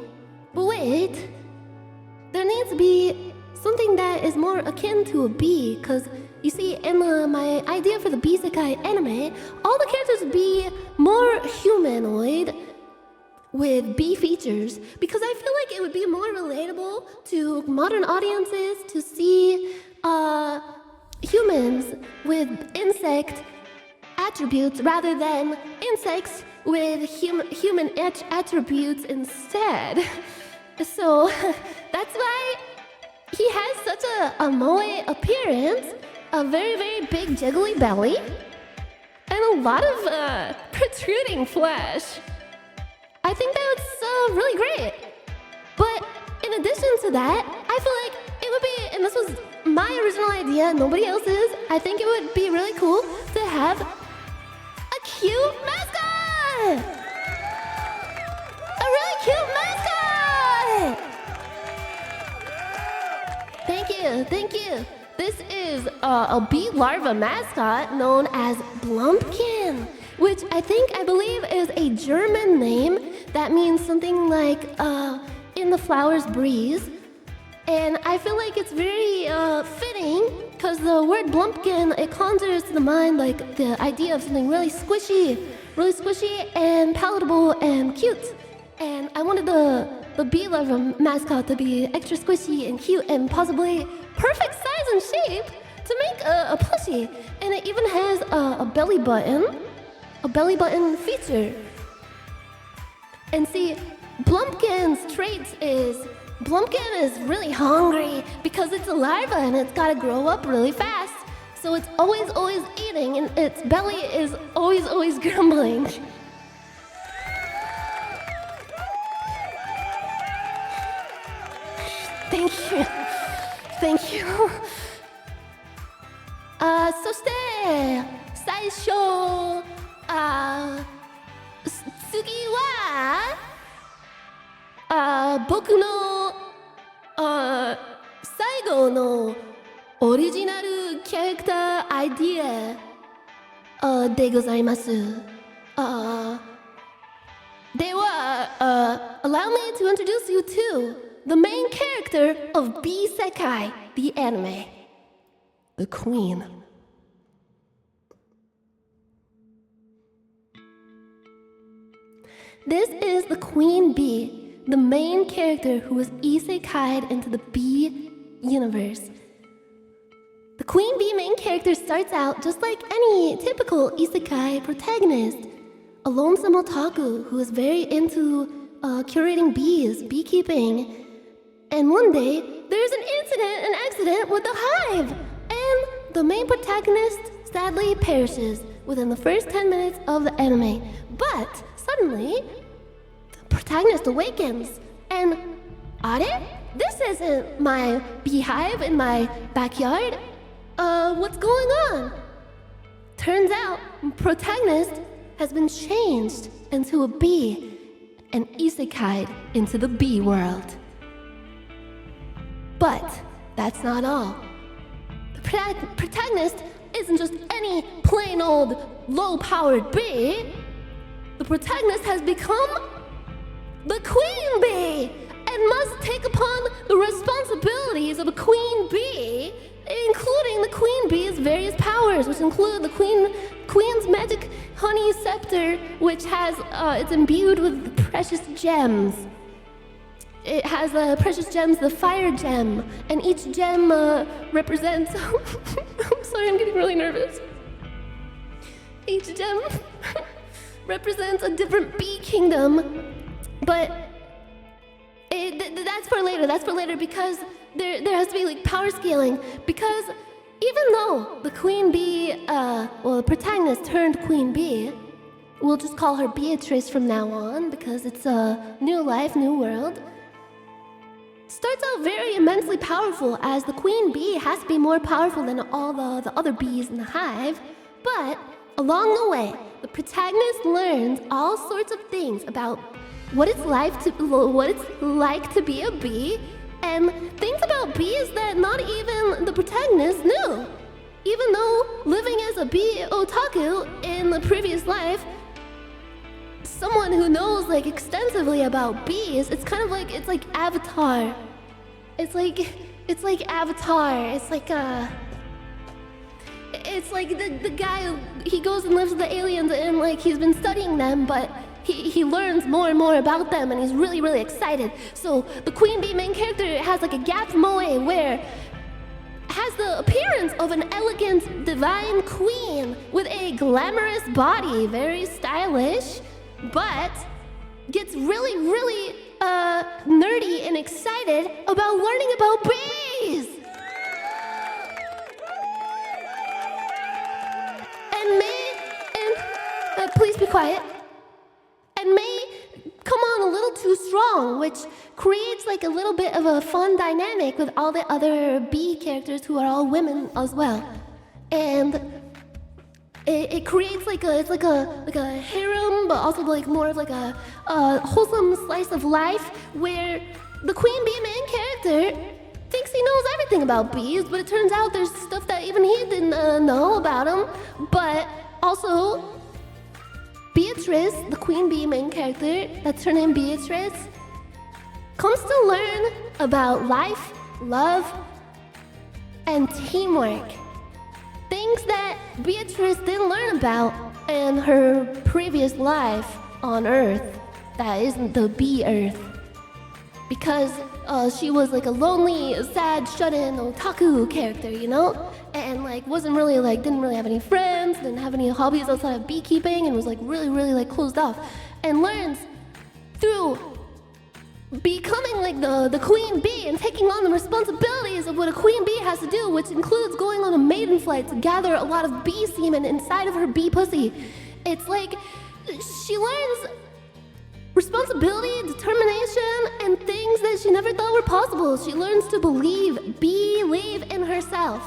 S1: but wait, there needs to be something that is more akin to a bee, because you see, in my idea for the Beesekai anime, all the characters would be more humanoid with bee features, because I feel like it would be more relatable to modern audiences to see humans with insect attributes rather than insects with human attributes instead. So that's why he has such a moe appearance, a very, very big jiggly belly, and a lot of protruding flesh. I think that's really great. But in addition to that, I feel like it would be, and this was my original idea, nobody else's, I think it would be really cool to have a cute mascot! A really cute mascot! Thank you. This is a bee larva mascot known as Blumpkin, which I believe is a German name that means something like in the flowers breeze. And I feel like it's very fitting because the word Blumpkin, it conjures to the mind like the idea of something really squishy and palatable and cute. And I wanted the bee larva mascot to be extra squishy and cute and possibly perfect size and shape to make a plushie. And it even has a belly button feature. And see, Blumpkin's traits is Blumpkin is really hungry because it's a larva and it's gotta grow up really fast. So it's always eating and its belly is always grumbling. Thank you. そして最初次は僕の最後のオリジナルキャラクターアイディアでございます。ではallow me to introduce you to the main character of Beesekai, the anime, the queen. This is the queen bee, the main character who was isekai'd into the bee universe. The queen bee main character starts out just like any typical isekai protagonist, a lonesome otaku who is very into curating bees, beekeeping. And one day, there's an accident with the hive, and the main protagonist sadly perishes within the first 10 minutes of the anime. But suddenly, the protagonist awakens, and are this isn't my beehive in my backyard. What's going on? Turns out, protagonist has been changed into a bee and isekai'd into the bee world. But that's not all. The protagonist isn't just any plain old low-powered bee. The protagonist has become the queen bee and must take upon the responsibilities of a queen bee, including the queen bee's various powers, which include the queen's magic honey scepter, which has it's imbued with precious gems. It has precious gems, the fire gem, and each gem represents. I'm sorry, I'm getting really nervous. Each gem represents a different bee kingdom, but that's for later. That's for later because there has to be like power scaling. Because even though the queen bee, the protagonist turned queen bee, we'll just call her Beatrice from now on because it's a new life, new world. Starts out very immensely powerful, as the queen bee has to be more powerful than all the other bees in the hive. But along the way, the protagonist learns all sorts of things about what it's like to be a bee, and things about bees that not even the protagonist knew. Even though living as a bee otaku in the previous life, someone who knows like extensively about bees, it's kind of like Avatar. It's like Avatar. It's like the guy, he goes and lives with the aliens and like he's been studying them, but he learns more and more about them and he's really, really excited. So the queen bee main character has like a gap moe where has the appearance of an elegant divine queen with a glamorous body, very stylish, but gets really, really nerdy and excited about learning about bees. Please be quiet. And may come on a little too strong, which creates like a little bit of a fun dynamic with all the other bee characters who are all women as well. And it creates like a harem, but also like more of like a wholesome slice of life where the queen bee main character thinks he knows everything about bees, but it turns out there's stuff that even he didn't know about them. But also, Beatrice, the queen bee main character, that's her name, Beatrice, comes to learn about life, love, and teamwork. Things that Beatrice didn't learn about in her previous life on Earth, that isn't the bee Earth. Because she was like a lonely, sad, shut-in otaku character, you know? And like wasn't really like, didn't really have any friends, didn't have any hobbies outside of beekeeping, and was like really, really like closed off. And learns through becoming like the queen bee and taking on the responsibilities of what a queen bee has to do, which includes going on a maiden flight to gather a lot of bee semen inside of her bee pussy. It's like she learns responsibility, determination, and things that she never thought were possible. She learns to believe in herself,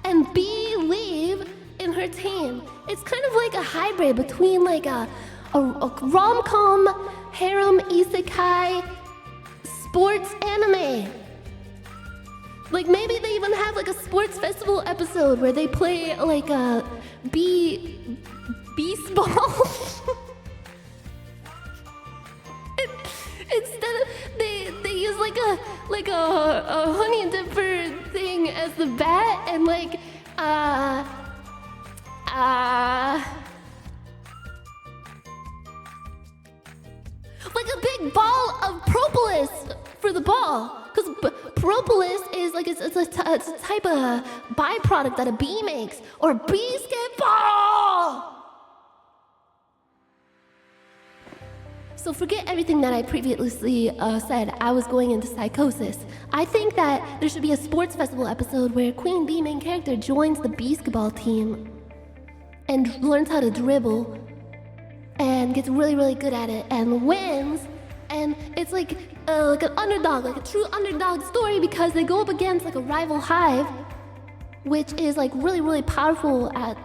S1: and believe in her team. It's kind of like a hybrid between like a rom-com, harem, isekai, sports anime. Like maybe they even have like a sports festival episode where they play like a baseball. Instead of they use like a honey dipper thing as the bat, and like a big ball of propolis for the ball, because propolis is like it's a type of byproduct that a bee makes, or basketball. So forget everything that I previously said. I was going into psychosis. I think that there should be a sports festival episode where Queen Bee main character joins the basketball team and learns how to dribble and gets really, really good at it and wins. And it's like an underdog, like a true underdog story, because they go up against like a rival hive, which is like really, really powerful at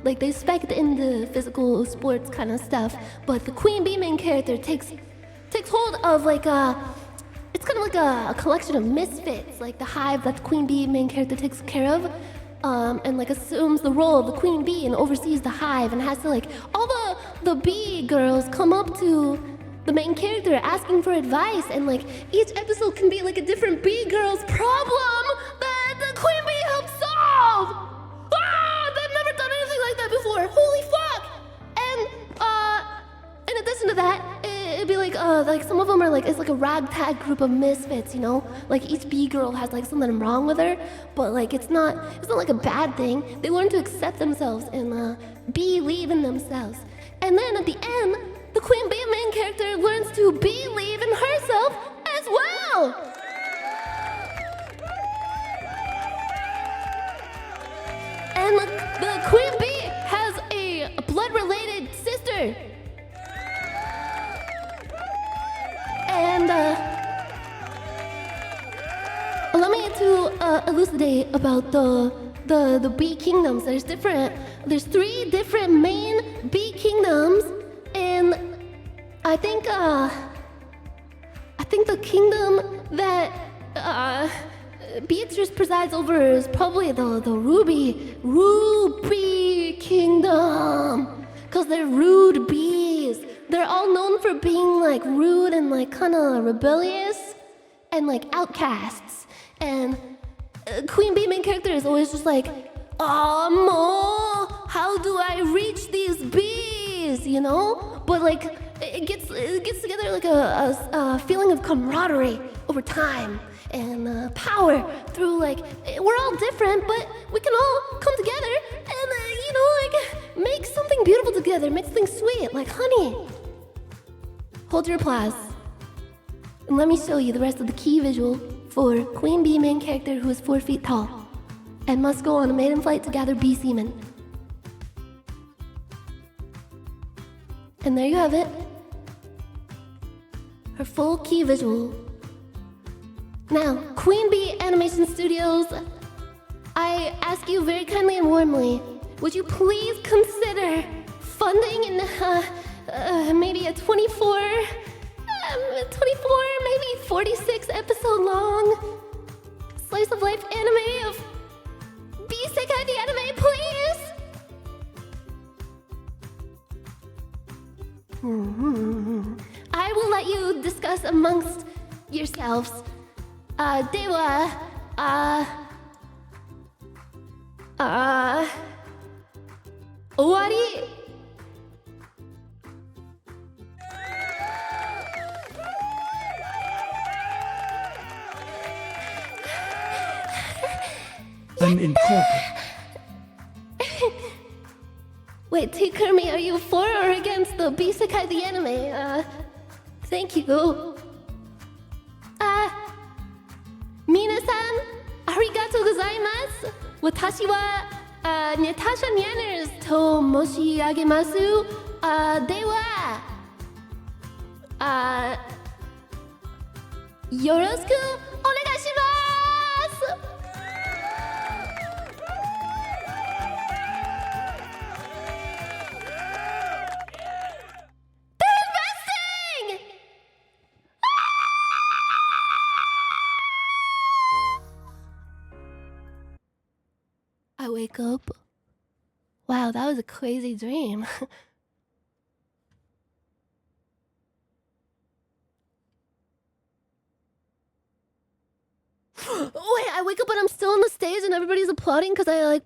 S1: like they spec in the physical sports kind of stuff. But the Queen Bee main character takes hold of like it's kind of like a collection of misfits, like the hive that the Queen Bee main character takes care of, and like assumes the role of the Queen Bee and oversees the hive, and has to like all the bee girls come up to the main character asking for advice, and like each episode can be like a different bee girl's problem that the Queen Bee helps solve. like some of them are like, it's like a ragtag group of misfits, you know? Like each B girl has like something wrong with her, but like it's not like a bad thing. They learn to accept themselves and believe in themselves. And then at the end, the Queen Bee main character learns to believe in herself as well. And the Queen Bee has a blood-related sister. And allow me to elucidate about the bee kingdoms. There's 3 different main bee kingdoms, and I think the kingdom that Beatrice presides over is probably the Ruby Kingdom, cause they're rude bees. They're all known for being like rude and like kind of rebellious and like outcasts. And Queen Bee main character is always just like, Mo, how do I reach these bees? You know? But like it gets together like a feeling of camaraderie over time and power through like we're all different, but we can all come together and you know, like make something beautiful together, make something sweet like honey. Hold your applause and let me show you the rest of the key visual for Queen Bee main character who is 4 feet tall and must go on a maiden flight to gather bee semen. And there you have it. Her full key visual. Now, Queen Bee Animation Studios, I ask you very kindly and warmly, would you please consider funding in maybe a 24, maybe 46 episode long slice of life anime of Beesekai the anime, please? I will let you discuss amongst yourselves. Dewa, Owari?
S3: Then incorporate.
S1: Wait, T-Kermi, are you for or against the Beesekai the anime? Thank you. Minasan, arigatou gozaimasu. Watashi wa Natasha Nyanners to moshiagemasu. Dewa, yoroshiku onegaishimasu. They're investing! I wake up. Wow, that was a crazy dream. Wait, I wake up and I'm still on the stage and everybody's applauding because I like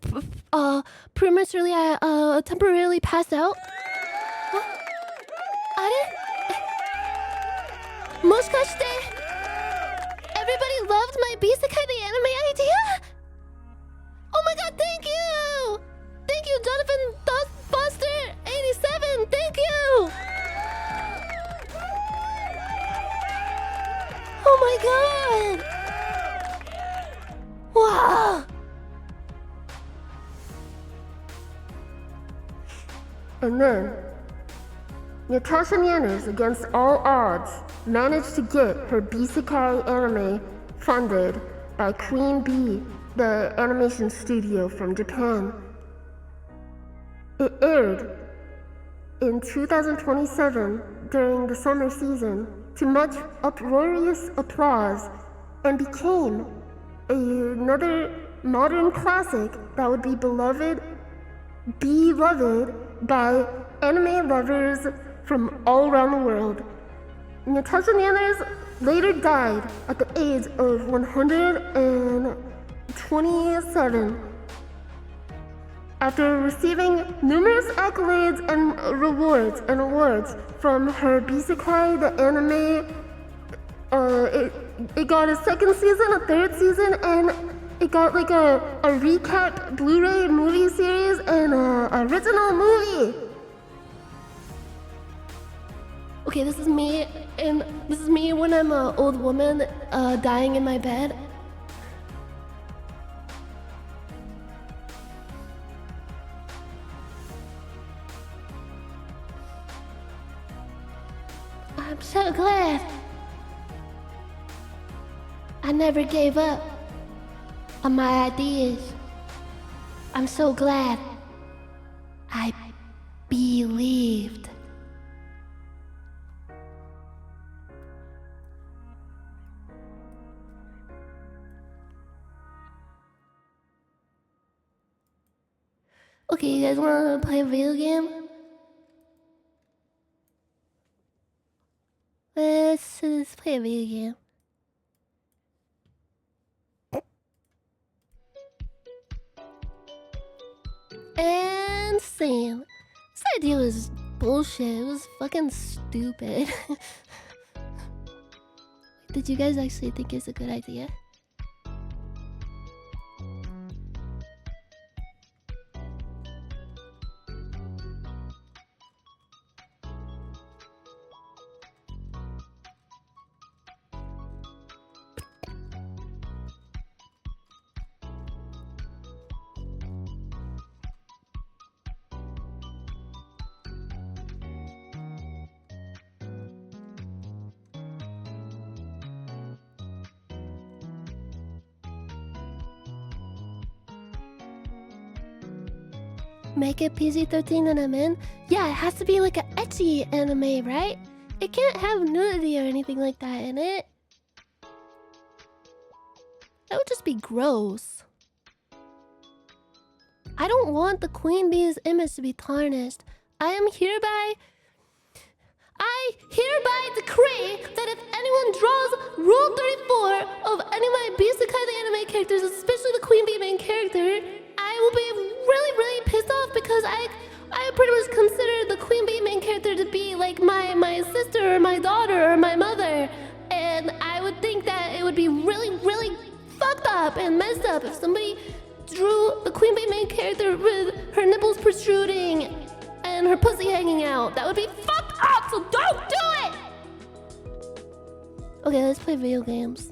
S1: prematurely, temporarily passed out. What? Moshikashite? Everybody loved my Beesekai the anime idea? Oh my god, thank you! Thank you, Jonathan Foster 87, thank you! Oh my god! Wow! And then, Natasha Nyanners, against all odds, managed to get her Beesekai anime funded by Queen Bee, the animation studio from Japan. It aired in 2027 during the summer season to much uproarious applause and became another modern classic that would be beloved by anime lovers from all around the world. Natasha Nyanners later died at the age of 127. After receiving numerous accolades and awards from her Beesekai, the anime, it got a second season, a third season, and it got like a recap Blu-ray movie series and a original movie. Okay, this is me when I'm an old woman dying in my bed. I'm so glad I never gave up on my ideas. I'm so glad I believed. Okay, you guys wanna play a video game? Let's play a video game. And Sam. This idea was bullshit. It was fucking stupid. Did you guys actually think it's a good idea? Make it PG-13 and I'm in? Yeah, it has to be like an ecchi anime, right? It can't have nudity or anything like that in it. That would just be gross. I don't want the Queen Bee's image to be tarnished. I hereby decree that if anyone draws Rule 34 of any of my Beesekai the anime characters, especially the Queen Bee main character, I will be really pissed off because I pretty much consider the Queen Bee main character to be like my sister or my daughter or my mother. And I would think that it would be really fucked up and messed up if somebody drew the Queen Bee main character with her nipples protruding and her pussy hanging out. That would be fucked up, so don't do it! Okay, let's play video games.